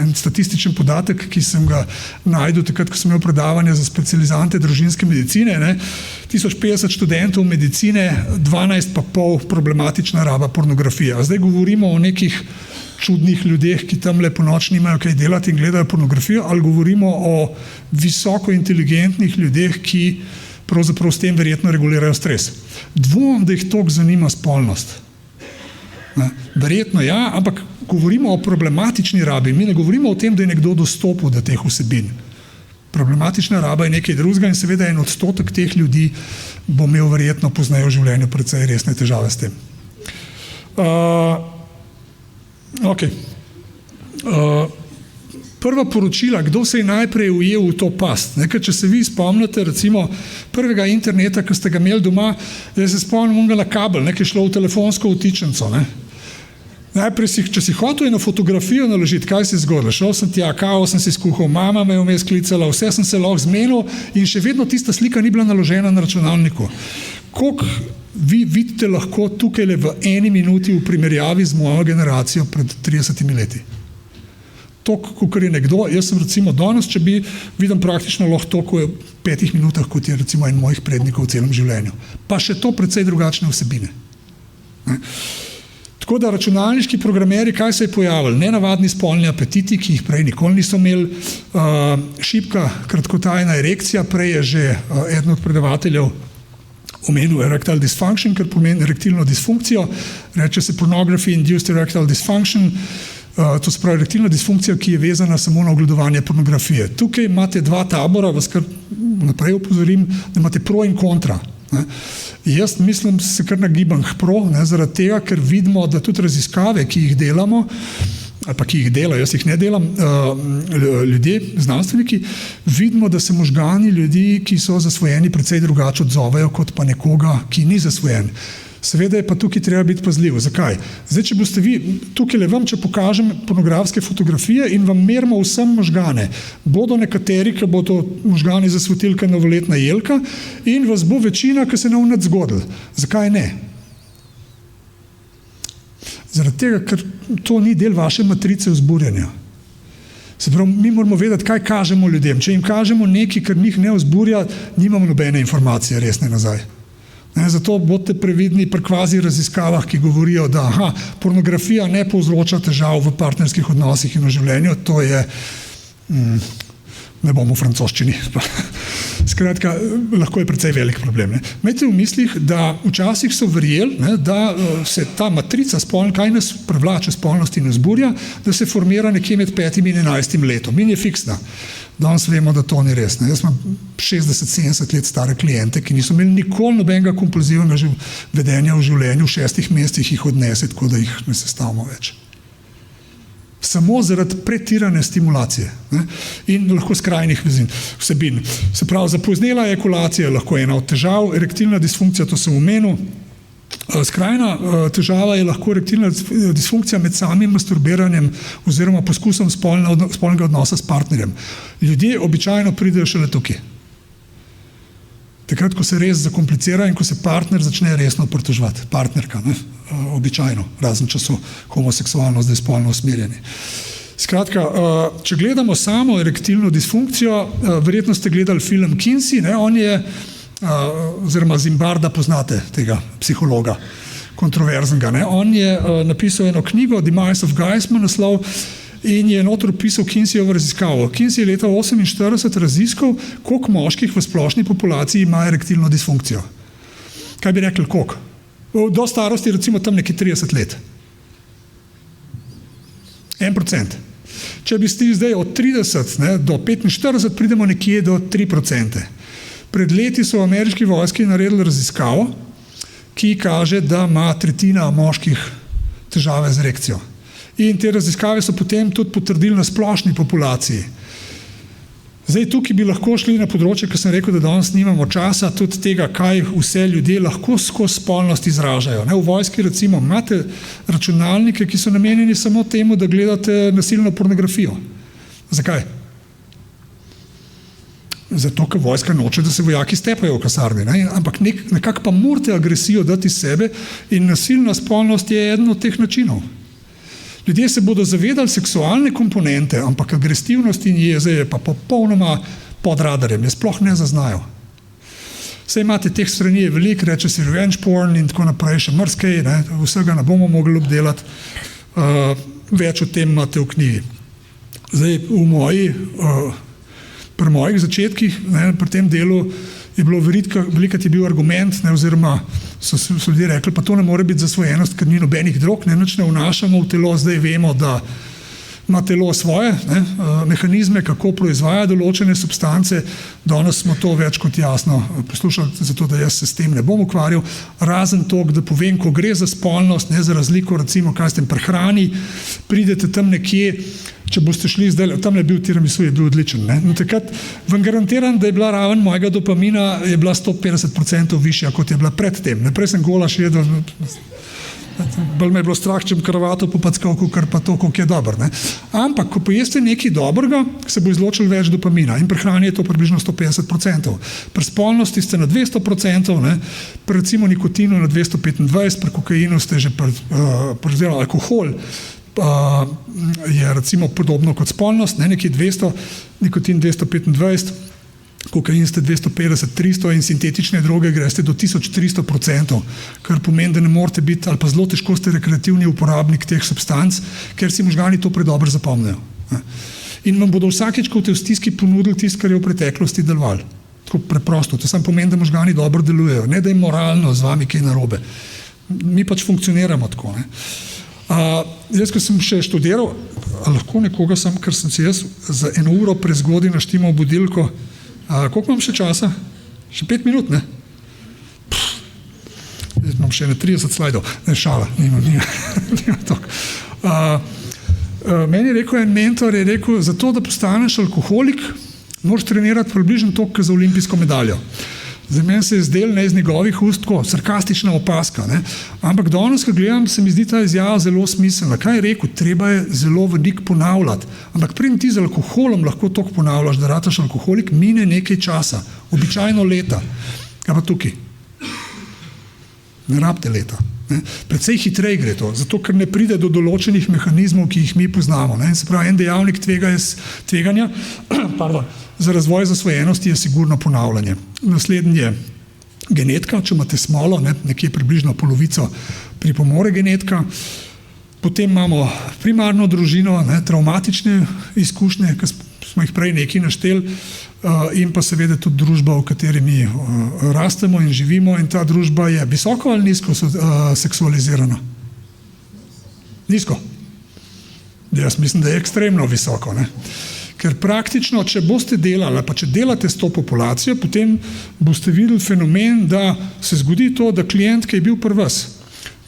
en statističen podatek, ki sem ga najdel takrat, ko sem imel predavanje za specializante družinske medicine. 1050 študentov medicine, 12,5 problematična raba pornografije. A zdaj govorimo o nekih čudnih ljudeh, ki tam le po noč nimajo kaj delati in gledajo pornografijo, ali govorimo o visoko inteligentnih ljudeh, ki pravzaprav s tem verjetno regulirajo stres. Dvomim, da jih toliko zanima spolnost. Verjetno ja, ampak govorimo o problematični rabi. Mi ne govorimo o tem, da je nekdo dostopil do teh vsebin. Problematična raba je nekaj drugega in seveda en odstotek teh ljudi bo imel verjetno pozneje v življenju precej resne težave s tem. Prva poročila, kdo se je najprej ujel v to past. Če se vi spomnite recimo prvega interneta, ki ste ga imeli doma, da se spomnim onega na kabel, ki je šlo v telefonsko vtičnico. Najprej, če si hotel eno fotografijo naložiti, kaj se je zgodilo? Šel sem tja, kavo sem si skuhal, mama me je vmes klicala, vse sem se lahko zmenil in še vedno tista slika ni bila naložena na računalniku. Koliko vi vidite lahko tukaj v 1 minuti v primerjavi z mojo generacijo pred 30 leti? To, kot je nekdo, jaz sem recimo danes, če bi vidim praktično lahko toliko v 5 minutah, kot je recimo en mojih prednikov v celem življenju. Pa še to precej drugačne vsebine. Tako da računalniški programeri, kaj se je pojavili? Nenavadni spolni apetiti, ki jih prej nikoli niso imeli, šibka kratkotrajna erekcija, prej je že eden od predavateljev omenil erectile dysfunction, ker pomeni erektilno disfunkcijo, reče se pornography induced erectile dysfunction, to se pravi erektilna disfunkcija, ki je vezana samo na ogledovanje pornografije. Tukaj imate dva tabora, vas kar naprej opozorim, da imate pro in kontra. Jaz mislim, se kar nagibam k pro, zaradi tega, ker vidimo, da tudi raziskave, ki jih delamo, ali pa ki jih delajo, jaz jih ne delam, ljudje, znanstveniki, vidimo, da se možgani ljudi, ki so zasvojeni, precej drugače odzovejo, kot pa nekoga, ki ni zasvojen. Seveda je pa tukaj treba biti pazljiv. Zakaj? Zdaj, če boste vi, tukaj le vam, če pokažem pornografske fotografije in vam merimo vsem možgane, bodo nekateri, ki bodo možgani zasvetilka novoletna jelka in vas bo večina, ki se ne bo nič zgodilo. Zakaj ne? Zaradi tega, ker to ni del vaše matrice vzburjanja. Se pravi, mi moramo vedeti, kaj kažemo ljudem. Če jim kažemo nekaj, kar njih ne vzburja, nimamo nobene informacije resne nazaj. Zato bodite previdni pri kvazi raziskavah, ki govorijo, da pornografija ne povzroča težav v partnerskih odnosih in v življenju. To je ne bomo v francoščini. Skratka, lahko je precej velik problem. Ne. Imejte v mislih, da včasih so verjeli, ne, da se ta matrica spolna, kaj nas privlače spolnosti in vzburja, da se formira nekje med 5 in 11 letom in je fiksna. Danes vemo, da to ni res. Ne. Jaz imam 60-70 let stare kliente, ki niso imeli nikoli nobenega kompulzivnega vedenja v življenju, v 6 mesecih jih odnese, tako da jih ne sestavimo več. Samo zaradi pretirane stimulacije, ne? In lahko skrajnih vsebin. Se pravi, zapoznela ejakulacija je lahko ena od težav, erektilna disfunkcija, to sem omenil. Skrajna težava je lahko erektilna disfunkcija med samim masturbiranjem oziroma poskusom spolnega odnosa s partnerjem. Ljudje običajno pridejo šele tukaj. Takrat, ko se res zakomplicira in ko se partner začne resno pritoževati. Partnerka, ne? Običajno, razen če so homoseksualno, zdaj spolno usmerjeni. Skratka, če gledamo samo erektilno disfunkcijo, verjetno ste gledali film Kinsey, ne? On je, oziroma Zimbarda poznate, tega psihologa, kontroverznega, ne? On je napisal eno knjigo, Demise of Guys, naslov, in je noter opisal Kinseyjevo raziskavo. Kinsey je leta 1948 raziskal, koliko moških v splošni populaciji ima erektilno disfunkcijo. Kaj bi rekli, koliko? Do starosti recimo tam nekje 30 let. 1%. Če bi stili zdaj od 30 do 45, pridemo nekje do 3%. Pred leti so v ameriški vojski naredili raziskavo, ki kaže, da ima tretjina moških težave z erekcijo. In te raziskave so potem tudi potrdili na splošni populaciji. Zdaj, tukaj bi lahko šli na področje, ker sem rekel, da danes nimamo časa, tudi tega, kaj vse ljudje lahko skozi spolnost izražajo. V vojski recimo imate računalnike, ki so namenjeni samo temu, da gledate nasilno pornografijo. Zakaj? Zato, ker vojska noče, da se vojaki stepajo v kasarni, ne? Ampak nekako pa morate agresijo dati iz sebe in nasilna spolnost je eden od teh načinov. Ljudje se bodo zavedali seksualne komponente, ampak agresivnost in jeze je pa popolnoma pod radarjem, je sploh ne zaznajo. Saj imate teh strani je veliko, reče si revenge porn in tako naprej, še marsikaj, ne? Vsega ne bomo mogli obdelati, več o tem imate v knjigi. Zdaj, pri mojih začetkih, ne, pri tem delu je bilo velikrat je bil argument, ne, oziroma so ljudje rekli, pa to ne more biti zasvojenost, ker ni nobenih drog, nič ne vnašamo v telo, zdaj vemo, da ima telo svoje mehanizme, kako proizvaja določene substance. Danes smo to več kot jasno poslušali, zato da jaz se s tem ne bom ukvarjal. Razen to, da povem, ko gre za spolnost, ne za razliko, recimo, kaj ste pri hrani, pridete tam nekje, če boste šli zdaj, tam je bil tiramisu, je bil odličen. Ne? No, takrat vam garantiram, da je bila raven mojega dopamina je bila 150% višja, kot je bila predtem. Naprej sem golaš jedel, bolj me je bilo strah, če bi kravato popackal, kar pa to, koliko je dober. Ne? Ampak, ko pojeste nekaj dobrega, se bo izločil več dopamina in pri hrani je to približno 150%. Pri spolnosti ste na 200%, ne? Pri recimo nikotinu na 225%, pri kokainu ste že vzeli alkohol, je recimo podobno kot spolnost, ne, nekje 200, nikotin 225, kokain ste 250, 300 in sintetične droge greste do 1300%, kar pomeni, da ne morete biti, ali pa zelo težko ste rekreativni uporabnik teh substanc, ker si možgani to predobro zapomnijo. In vam bodo vsakeč, ko te v stiski ponudili tisto, kar je v preteklosti delovalo. Tako preprosto, to samo pomeni, da možgani dobro delujejo, ne da je moralno z vami kaj narobe. Mi pač funkcioniramo tako, ne. Jaz, ko sem še študiral, lahko nekoga sem, ker sem si jaz za 1 uro prezgodaj naštimal budilko. Koliko imam še časa? Še 5 minut, ne? Jaz imam še 30 slajdov. Ne, šala, nimam toliko. Meni je rekel en mentor, je rekel, zato da postaneš alkoholik, moraš trenirati približno toliko, kot za olimpijsko medaljo. Za meni se je zdel iz njegovih ust tako sarkastična opaska. Ne? Ampak danes, ko gledam, se mi zdi ta izjava zelo smiselna. Kaj je rekel? Treba je zelo veliko ponavljati. Ampak preden ti z alkoholom lahko toliko ponavljaš, da rataš alkoholik, mine nekaj časa. Običajno leta. Kaj pa tukaj? Ne rabite leta. Ne? Predvsej hitreje gre to, zato ker ne pride do določenih mehanizmov, ki jih mi poznamo. Ne? Se pravi, en dejavnik tveganja za razvoj zasvojenosti je sigurno ponavljanje. Naslednji je genetika, če imate smolo, ne? Nekje približno polovico pripomore genetika. Potem imamo primarno družino, ne? Travmatične izkušnje, ki smo jih prej nekaj našteli, in pa seveda tudi družba, v kateri mi rastemo in živimo, in ta družba je visoko ali nizko seksualizirana? Nizko. Jaz mislim, da je ekstremno visoko, ne? Ker praktično, če boste delali, pa če delate s to populacijo, potem boste videli fenomen, da se zgodi to, da klient, ki je bil pri vas,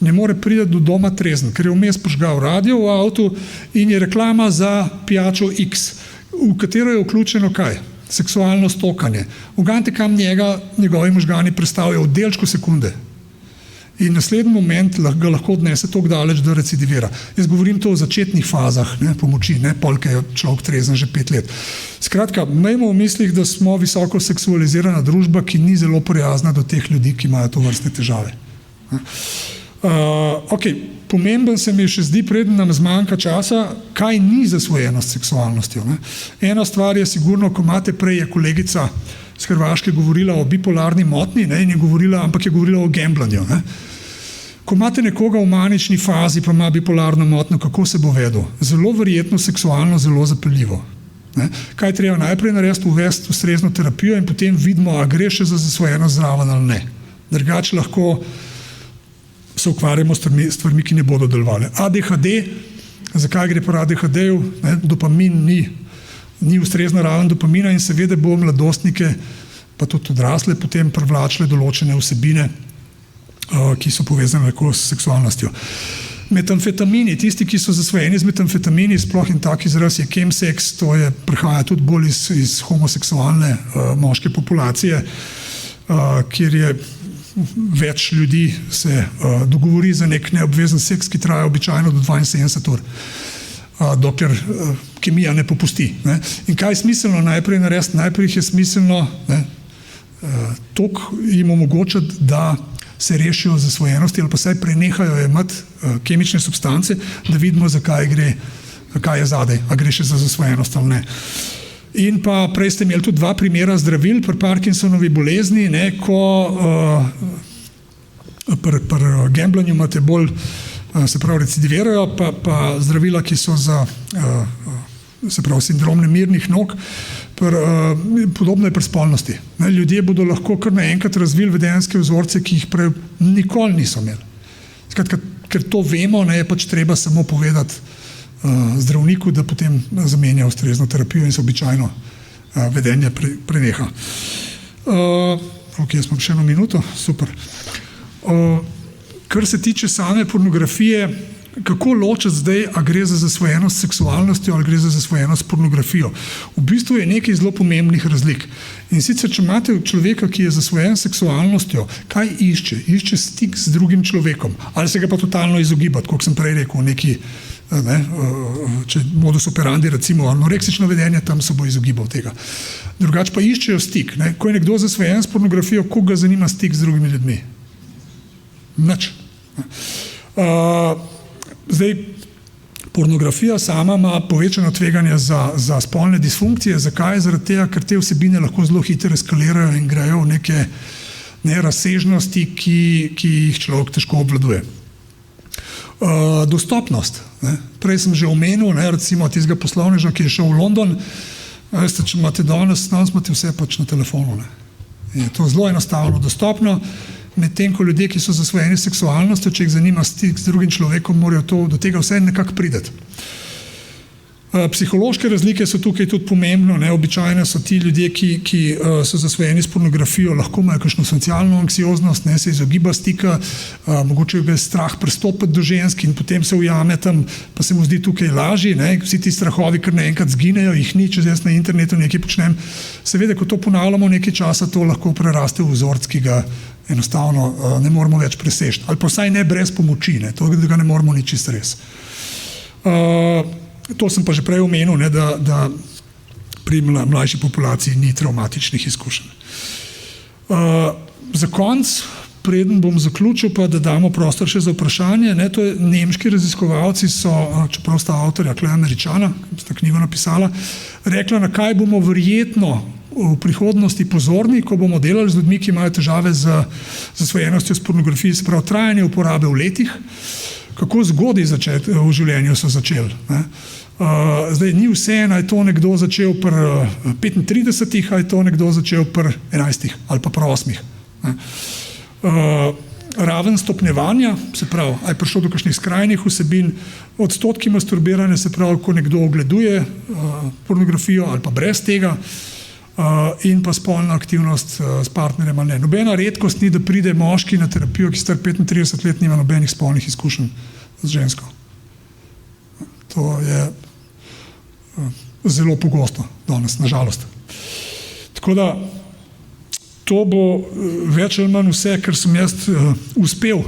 ne more priti do doma trezen, ker je vmes požgal radio v avtu in je reklama za pijačo X, v katero je vključeno kaj? Seksualno stokanje. Uganite, kam njegovi možgani predstavljajo v delčku sekunde. In naslednji moment ga lahko odnese toliko daleč, da recidivira. Jaz govorim to v začetnih fazah, ne, pomoči, ne, polk je človek trezen že 5 let. Skratka, imejmo v mislih, da smo visoko seksualizirana družba, ki ni zelo prijazna do teh ljudi, ki imajo to vrstne težave. Pomemben se mi še zdi, preden nam zmanjka časa, kaj ni zasvojenost s seksualnostjo. Ne. Ena stvar je sigurno, ko imate prej, je kolegica z Hrvaške govorila o bipolarni motnji, ne, in ampak je govorila o gamblanju. Ne. Ko imate nekoga v manični fazi, pa ima bipolarno motnjo, kako se bo vedel? Zelo verjetno seksualno, zelo zapeljivo. Ne. Kaj treba najprej narediti? Uvesti ustrezno terapijo in potem vidimo, a gre še za zasvojenost zraven ali ne. Drugače lahko se ukvarjamo s stvarmi, ki ne bodo delovale. ADHD, zakaj gre pri ADHD-ju? Dopamin ni ustrezna raven dopamina in seveda bo mladostnike, pa tudi odrasle, potem privlačile določene vsebine, ki so povezane lahko s seksualnostjo. Metamfetamini, tisti, ki so zasvojeni z metamfetamini, sploh in tak izraz je chemsex, to prihaja tudi bolj iz homoseksualne moške populacije, kjer je več ljudi se dogovori za nek neobvezen seks, ki traja običajno do 72 ur. Dokler kemija ne popusti. Ne. In kaj je smiselno najprej narediti? Najprej je smiselno toliko jim omogočiti, da se rešijo zasvojenosti ali pa saj prenehajo jemati kemične substance, da vidimo, zakaj gre, kaj je zadaj, a gre še za zasvojenost ali ne. In pa prej ste imeli tudi 2 primera zdravil pri Parkinsonovi bolezni, ne, ko pri gamblanju imate bolj, se pravi, recidivirajo, pa zdravila, ki so za se pravi, sindrom nemirnih nog, podobno je pri spolnosti. Ljudje bodo lahko kar naenkrat razvili vedenjske vzorce, ki jih prej nikoli niso imeli. Skratka, ker to vemo, je pač treba samo povedati zdravniku, da potem zamenja ustrezno terapijo in se običajno vedenje preneha. Jaz imam še 1 minuto, super. Kar se tiče same pornografije, kako ločiti zdaj, a gre za zasvojenost s seksualnostjo ali gre za zasvojenost s pornografijo. V bistvu je nekaj zelo pomembnih razlik. In sicer, če imate človeka, ki je zasvojen s seksualnostjo, kaj išče? Išče stik z drugim človekom. Ali se ga pa totalno izogibati, kot sem prej rekel, neki, če modus operandi, recimo anoreksično vedenje, tam se bo izogibal tega. Drugače pa iščejo stik. Ne? Ko je nekdo zasvojen s pornografijo, koga zanima stik z drugimi ljudmi? Nič. Zdaj, pornografija sama ima povečano tveganje za spolne disfunkcije. Zakaj? Zaradi tega, ker te vsebine lahko zelo hitro eskalirajo in grejo v neke razsežnosti, ki jih človek težko obvladuje. Dostopnost. Ne? Prej sem že omenil, recimo tistega poslovneža, ki je šel v London. Veste, če imate danes imate vse pač na telefonu. Ne? Je to zelo enostavno dostopno. Medtem ko ljudje, ki so zasvojeni s seksualnostjo, če jih zanima stik z drugim človekom, morajo do tega vse nekako priti. Psihološke razlike so tukaj tudi pomembno. Običajno so ti ljudje, ki so zasvojeni s pornografijo, lahko imajo kakšno socialno anksioznost, se izogiba stika, mogoče ga je strah prestopiti do žensk in potem se ujame tam, pa se mu zdi tukaj lažji. Vsi ti strahovi, kar naenkrat zginejo, jih ni, če jaz na internetu nekaj počnem. Seveda, ko to ponavljamo nekaj časa, to lahko preraste v vzorc, ki ga enostavno ne moramo več preseči. Ali pa vsaj ne brez pomoči, to ga ne moramo ni čisto res. To sem pa že prej omenil, da pri mlajši populaciji ni travmatičnih izkušenj. Za konec, preden bom zaključil, pa da damo prostor še za vprašanje, to je nemški raziskovalci so, čeprav sta avtorja, Američana, ki sta knjigo napisala, rekla, na kaj bomo verjetno v prihodnosti pozorni, ko bomo delali z ljudmi, ki imajo težave z zasvojenostjo s pornografijo, se pravi trajanje uporabe v letih, kako zgodaj v življenju so začeli. Zdaj, ni vseeno, je to nekdo začel pri 35, a je to nekdo začel pri 11 ali pa pri 8. Raven stopnjevanja, se pravi, a je prišlo do kakšnih skrajnih vsebin, odstotki masturbiranja, se pravi, ko nekdo ogleduje pornografijo ali pa brez tega, in pa spolna aktivnost s partnerjem ali ne. Nobena redkost ni, da pride moški na terapijo, ki star 35 let, nima nobenih spolnih izkušenj z žensko. To je zelo pogosto danes, nažalost. Tako da to bo več ali manj vse, kar sem jaz uspel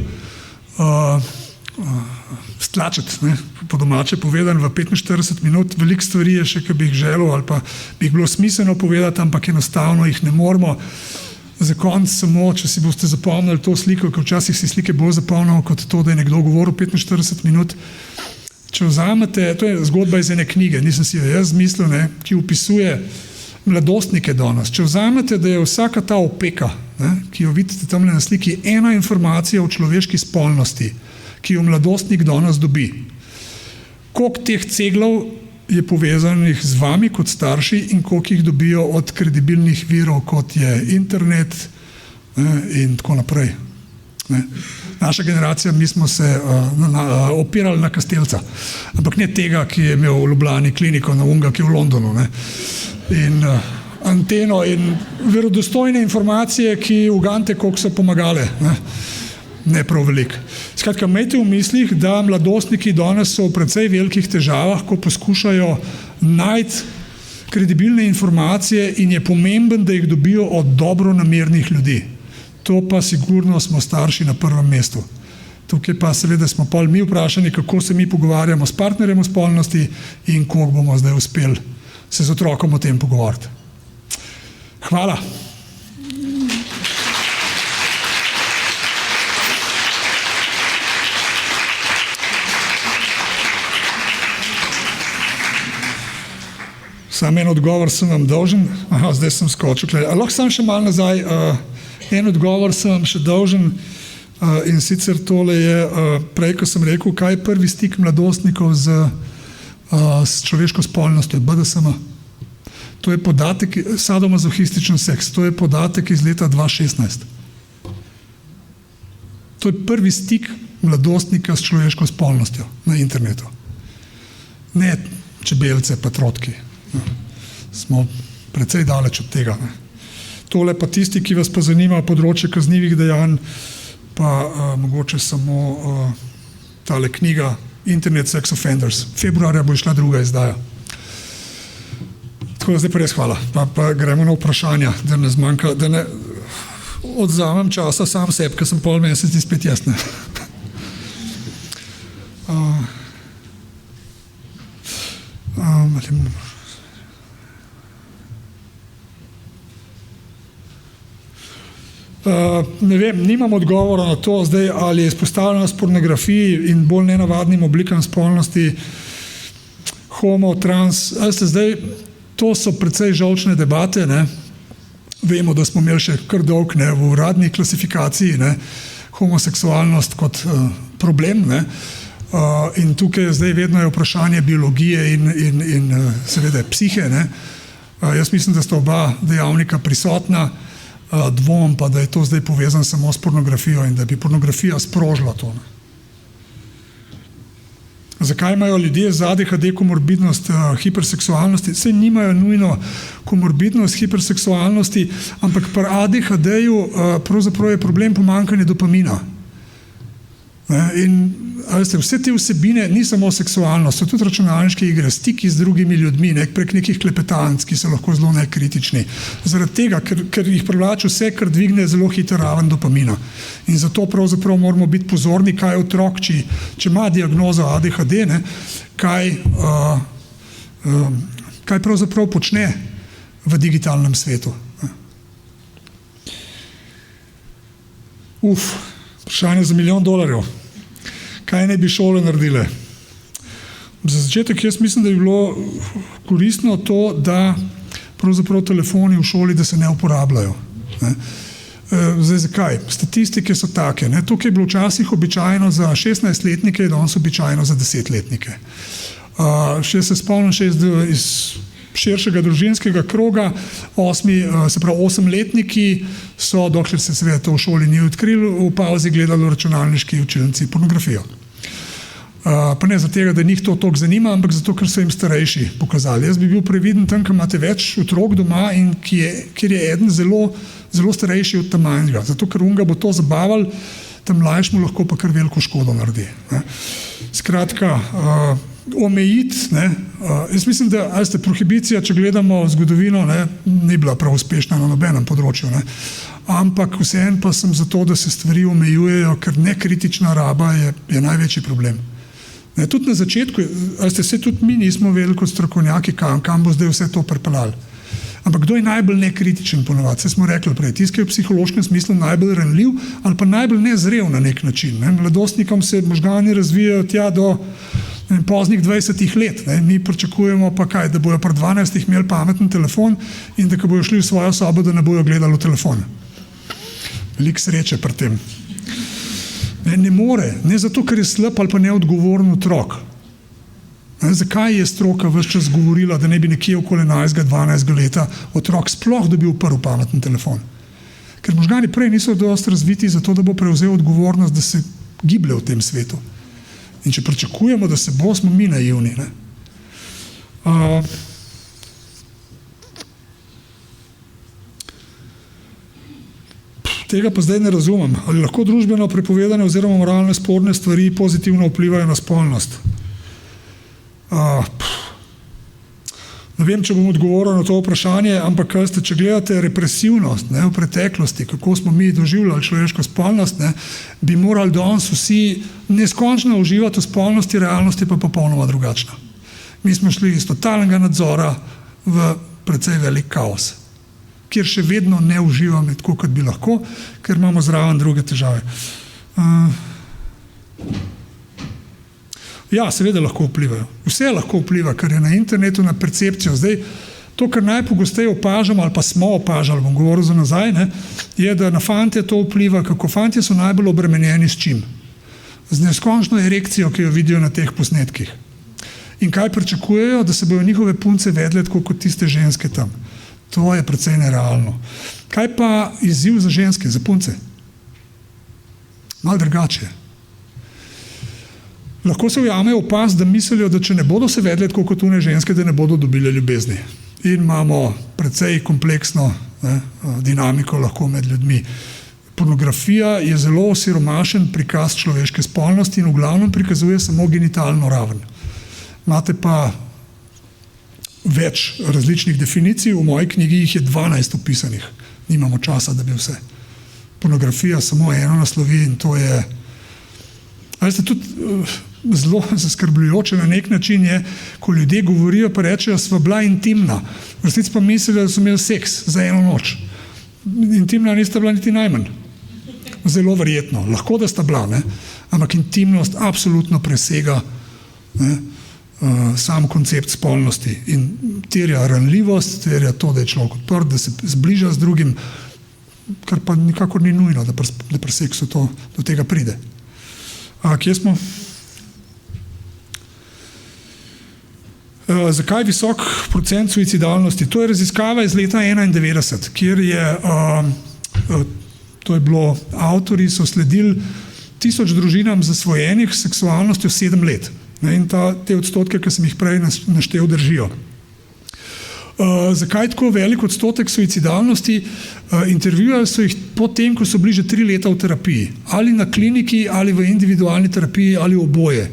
stlačiti, po domače povedan, v 45 minut. Veliko stvari je še, ki bi jih želel ali pa bi jih bilo smiselno povedati, ampak enostavno jih ne moremo. Za konec samo, če si boste zapomnili to sliko, ker včasih si slike bolj zapomnimo kot to, da je nekdo govoril 45 minut. Če vzamete, to je zgodba iz ene knjige, nisem si jo jaz zmislil, ki opisuje mladostnike danes. Če vzamete, da je vsaka ta opeka, ki jo vidite tam na sliki, ena informacija o človeški spolnosti, ki jo mladostnik danes dobi. Koliko teh ceglov je povezanih z vami kot starši in koliko jih dobijo od kredibilnih virov, kot je internet in tako naprej. Naša generacija, mi smo se opirali na Kastelca, ampak ne tega, ki je imel v Ljubljani kliniko, na unga, ki je v Londonu. In anteno in verodostojne informacije, ki ugante, koliko so pomagale. Ne prav veliko. Skratka, imejte v mislih, da mladostniki danes so v precej velikih težavah, ko poskušajo najti kredibilne informacije in je pomemben, da jih dobijo od dobronamernih ljudi. To pa sigurno smo starši na prvem mestu. Tukaj pa seveda smo pa mi vprašani, kako se mi pogovarjamo s partnerjem o spolnosti in koliko bomo zdaj uspeli se z otrokom o tem pogovoriti. Hvala. Sam en odgovor sem vam dolžen. Zdaj sem skočil. Lahko sam še malo nazaj. En odgovor sem vam še dolžen in sicer tole je, prej, ko sem rekel, kaj je prvi stik mladostnikov s človeško spolnostjo, BDSM. To je podatek, sadomazohističen seks, to je podatek iz leta 2016. To je prvi stik mladostnika s človeško spolnostjo na internetu. Ne čebelce pa trotki. Smo precej daleč od tega. Tole pa tisti, ki vas pa zanima področje kaznivih dejanj, pa mogoče samo tale knjiga Internet Sex Offenders. Februarja bo išla druga izdaja. Tako da zdaj pa res hvala. Pa gremo na vprašanja, da ne zmanjka, da ne odzamem časa sam sebi, ker sem pol mesec spet jasne. Ne vem, nimam odgovora na to zdaj, ali je izpostavljenost pornografiji in bolj nenavadnim oblikam spolnosti, homo, trans, zdaj, to so precej žolčne debate, Vemo, da smo imeli še kar dolg v uradni klasifikaciji, homoseksualnost kot problem, in tukaj zdaj vedno je vprašanje biologije in seveda psihe, Jaz mislim, da sta oba dejavnika prisotna, dvom pa, da je to zdaj povezan samo s pornografijo in da bi pornografija sprožila to. Zakaj imajo ljudje z ADHD komorbidnost hiperseksualnosti? Saj nimajo nujno komorbidnost hiperseksualnosti, ampak pri ADHD-ju pravzaprav je problem pomanjkanje dopamina. In vse te vsebine ni samo seksualnost, so tudi računalniške igre, stiki z drugimi ljudmi, prek nekih klepetanc, ki so lahko zelo nekritični. Zaradi tega, ker jih privlači vse, kar dvigne zelo hiter raven dopamina. In zato pravzaprav moramo biti pozorni, kaj otrok, če ima diagnozo ADHD, kaj pravzaprav počne v digitalnem svetu. Vprašanje za $1 milijon. Kaj ne bi šole naredile? Za začetek jaz mislim, da bi bilo koristno to, da pravzaprav telefoni v šoli, da se ne uporabljajo. Zdaj, zakaj? Statistike so take. Tukaj je bilo včasih običajno za 16-letnike, danes običajno za 10-letnike. Še se spomnim iz širšega družinskega kroga, 8-letniki so, dokler se seveda to v šoli ni odkrili, v pauzi gledali v računalniški učilnici pornografijo. Pa ne zato, da njih to toliko zanima, ampak zato, ker so jim starejši pokazali. Jaz bi bil previden tam, ker imate več otrok doma in kjer je eden zelo, zelo starejši od tam manjega. Zato, ker unga bo to zabaval, tam mlajšmu lahko pa kar veliko škodo naredi. Skratka, omejiti, jaz mislim, da prohibicija, če gledamo zgodovino, ni bila prav uspešna na nobenem področju, ampak vseeno pa sem za to, da se stvari omejujejo, ker nekritična raba je največji problem. Tudi na začetku, tudi mi nismo vedeli kot strokovnjaki, kam bo zdaj vse to pripeljalo. Ampak kdo je najbolj nekritičen ponovadi? Saj smo rekli prej, tisti, ki je v psihološkem smislu najbolj ranljiv ali pa najbolj nezrel na nek način. Mladostnikom se možgani razvijajo tja do poznih 20 let. Mi pričakujemo pa kaj, da bojo pri 12 imeli pameten telefon in da ko bojo šli v svojo sobo, da ne bojo gledali v telefon. Veliko sreče pri tem. Ne more, ne zato, ker je slab ali pa neodgovoren otrok. Zakaj je stroka ves čas govorila, da ne bi nekje okoli 11-12 leta otrok sploh dobil prvi pameten telefon? Ker možgani prej niso dosti razviti za to, da bo prevzel odgovornost, da se giblje v tem svetu. In če pričakujemo, da se bo, smo mi naivni. Tega pa zdaj ne razumem. Ali lahko družbeno prepovedane oziroma moralno sporne stvari pozitivno vplivajo na spolnost? Ne vem, če bom odgovoril na to vprašanje, ampak če gledate represivnost v preteklosti, kako smo mi doživljali človeško spolnost, bi morali danes vsi neskončno uživati v spolnosti, realnosti pa popolnoma drugačna. Mi smo šli iz totalnega nadzora v precej velik kaos, kjer še vedno ne uživamo tako, kot bi lahko, ker imamo zraven druge težave. Ja, seveda lahko vplivajo. Vse lahko vpliva, kar je na internetu, na percepcijo. Zdaj, to, kar najpogosteje opažamo, ali pa smo opažali, bom govoril za nazaj, je, da na fante to vpliva, kako fantje so najbolj obremenjeni s čim? Z neskončno erekcijo, ki jo vidijo na teh posnetkih. In kaj pričakujejo? Da se bojo njihove punce vedle tako kot tiste ženske tam. To je precej nerealno. Kaj pa izziv za ženske, za punce? Malo drugače. Lahko se ujamejo v pas, da mislijo, da če ne bodo se vedle tako kot une ženske, da ne bodo dobile ljubezni. In imamo precej kompleksno dinamiko lahko med ljudmi. Pornografija je zelo osiromašen prikaz človeške spolnosti in v glavnem prikazuje samo genitalno raven. Imate pa več različnih definicij, v moji knjigi jih je 12 opisanih. Nimamo časa, da bi vse. Pornografija samo eno naslovi in to je tudi zelo zaskrbljujoče na nek način je, ko ljudje govorijo pa rečejo, sva bila intimna. V resnici pa mislijo, da so imeli seks za eno noč. Intimna nista bila niti najmanj. Zelo verjetno. Lahko, da sta bila, ampak intimnost absolutno presega sam koncept spolnosti in terja ranljivost, terja to, da je človek odprt, da se zbliža z drugim, kar pa nikakor ni nujno, da pri seksu do tega pride. Kje smo? Zakaj visok procent suicidalnosti? To je raziskava iz leta 1991, kjer to je bilo, avtorji so sledili 1000 družinam zasvojenih s seksualnostjo 7 let. In te odstotke, ki sem jih prej naštel, držijo. Zakaj tako velik odstotek suicidalnosti? Intervjuvali so jih potem, ko so bili že 3 leta v terapiji. Ali na kliniki, ali v individualni terapiji, ali oboje.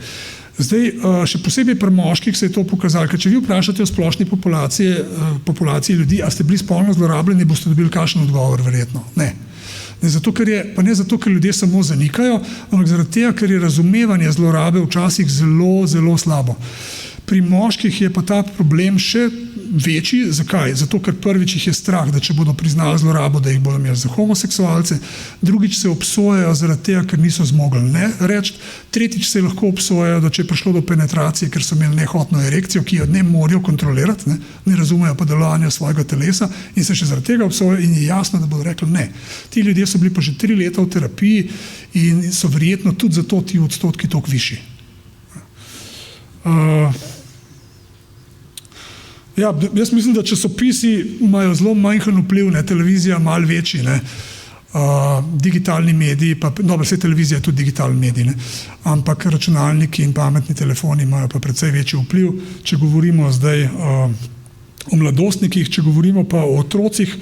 Zdaj, še posebej pri moških se je to pokazalo, ker če vi vprašate o splošni populaciji ljudi, a ste bili spolno zlorabljeni, boste dobili kakšen odgovor, verjetno. Ne. Pa ne zato, ker ljudje samo zanikajo, ampak zaradi tega, ker je razumevanje zlorabe včasih zelo, zelo slabo. Pri moških je pa ta problem še večji. Zakaj? Zato, ker prvič jih je strah, da če bodo priznali zlorabo, da jih bodo imeli za homoseksualce, drugič se obsojajo zaradi tega, ker niso zmogli reči, tretjič se lahko obsojajo, da če je prišlo do penetracije, ker so imeli nehotno erekcijo, ki jo ne morajo kontrolirati, ne razumejo pa delovanja svojega telesa in se še zaradi tega obsojajo in je jasno, da bodo rekli ne. Ti ljudje so bili pa že 3 leta v terapiji in so verjetno tudi zato ti odstotki toliko višji. Ja, jaz mislim, da časopisi imajo zelo majhen vpliv, ne, televizija malo večji, ne. Digitalni mediji, pa dobro, vse televizija je tudi digitalni medij, ne, ampak računalniki in pametni telefoni imajo pa precej večji vpliv. Če govorimo zdaj o mladostnikih, če govorimo pa o otrocih,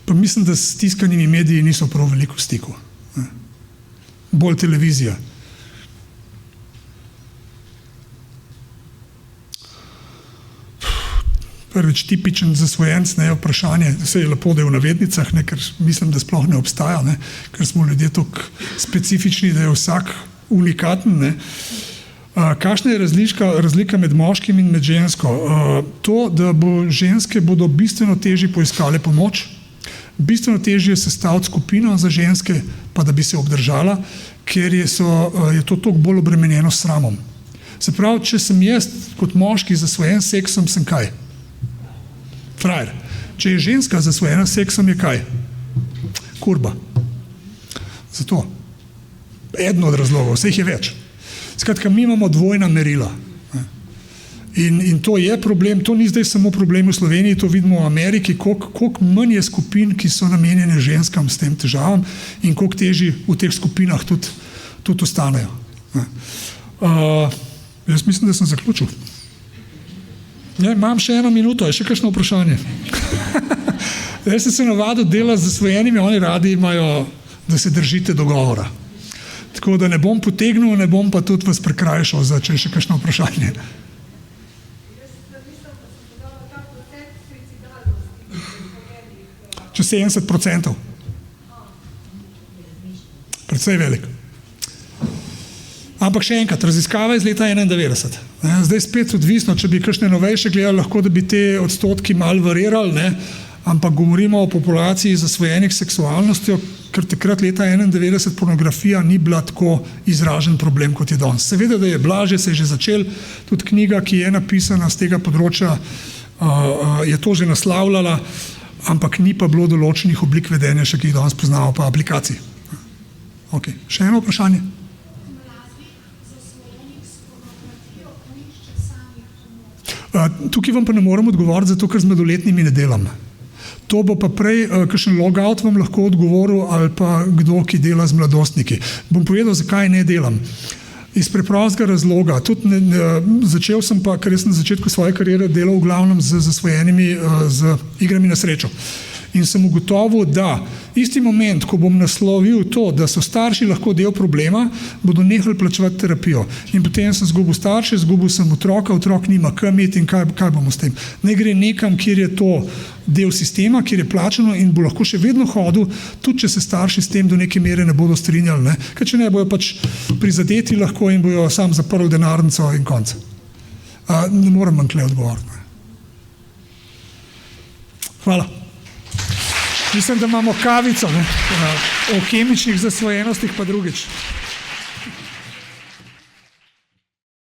pa mislim, da s tiskanimi mediji niso prav veliko v stiku. Ne. Bolj televizija. Prvič, tipičen zasvojenc, ne, vprašanje, vse je lepo, da je v navednicah, ne, ker mislim, da sploh ne obstaja, ne, ker smo ljudje toliko specifični, da je vsak unikaten. Ne. Kakšna je razlika med moškim in med žensko? To, da ženske bodo bistveno težje poiskale pomoč, bistveno težje sestaviti skupino za ženske, pa da bi se obdržala, ker je to toliko bolj obremenjeno s sramom. Se pravi, če sem jaz kot moški zasvojen s seksom, sem kaj? Frajer. Če je ženska zasvojena s seksom, je kaj? Kurba. Zato. Eden od razlogov, vseh je več. Skratka, mi imamo dvojna merila. In to je problem, to ni zdaj samo problem v Sloveniji, to vidimo v Ameriki, koliko manj je skupin, ki so namenjene ženskam s tem težavam in koliko težji v teh skupinah tudi ostanejo. Jaz mislim, da sem zaključil. Ja, imam še 1 minuto, je še kakšno vprašanje? Jaz sem se navadil delati z zasvojenimi, oni radi imajo, da se držite dogovora. Tako da ne bom potegnil, ne bom pa tudi vas prekrajšal, če je še kakšno vprašanje. Če 70%. Predvsej velik. Ampak še enkrat, raziskava iz leta 1991. Zdaj spet odvisno, če bi kakšne novejše gledali, lahko da bi te odstotki malo varirali, ne? Ampak govorimo o populaciji zasvojenih seksualnostjo, ker takrat leta 1991 pornografija ni bila tako izražen problem, kot je danes. Seveda, da je blažje, se je že začel, tudi knjiga, ki je napisana z tega področja, je to že naslavljala, ampak ni pa bilo določenih oblik vedenja, še ki jih danes poznamo, pa aplikacij. Okay. Še eno vprašanje? Tukaj vam pa ne morem odgovoriti, zato ker z mladoletnimi ne delam. To bo pa prej, kakšen logout vam lahko odgovoril ali pa kdo, ki dela z mladostniki. Bom povedal, zakaj ne delam. Iz preprostega razloga. Začel sem pa, ker sem na začetku svoje kariere delal v glavnem z zasvojenimi z igrami na srečo. In sem ugotovil, da isti moment, ko bom naslovil to, da so starši lahko del problema, bodo nehali plačevati terapijo. In potem sem zgubil starše, zgubil sem otroka, otrok nima kam iti in kaj bomo s tem. Ne gre nekam, kjer je to del sistema, kjer je plačano in bo lahko še vedno hodil, tudi če se starši s tem do neke mere ne bodo strinjali. Ne? Ker če ne, bojo pač prizadeti lahko in bojo sam zaprli denarnico in konc. Ne morem vam tukaj odgovoriti. Hvala. Mislim, da imamo kavico, ne? O kemičnih zasvojenostih pa drugič.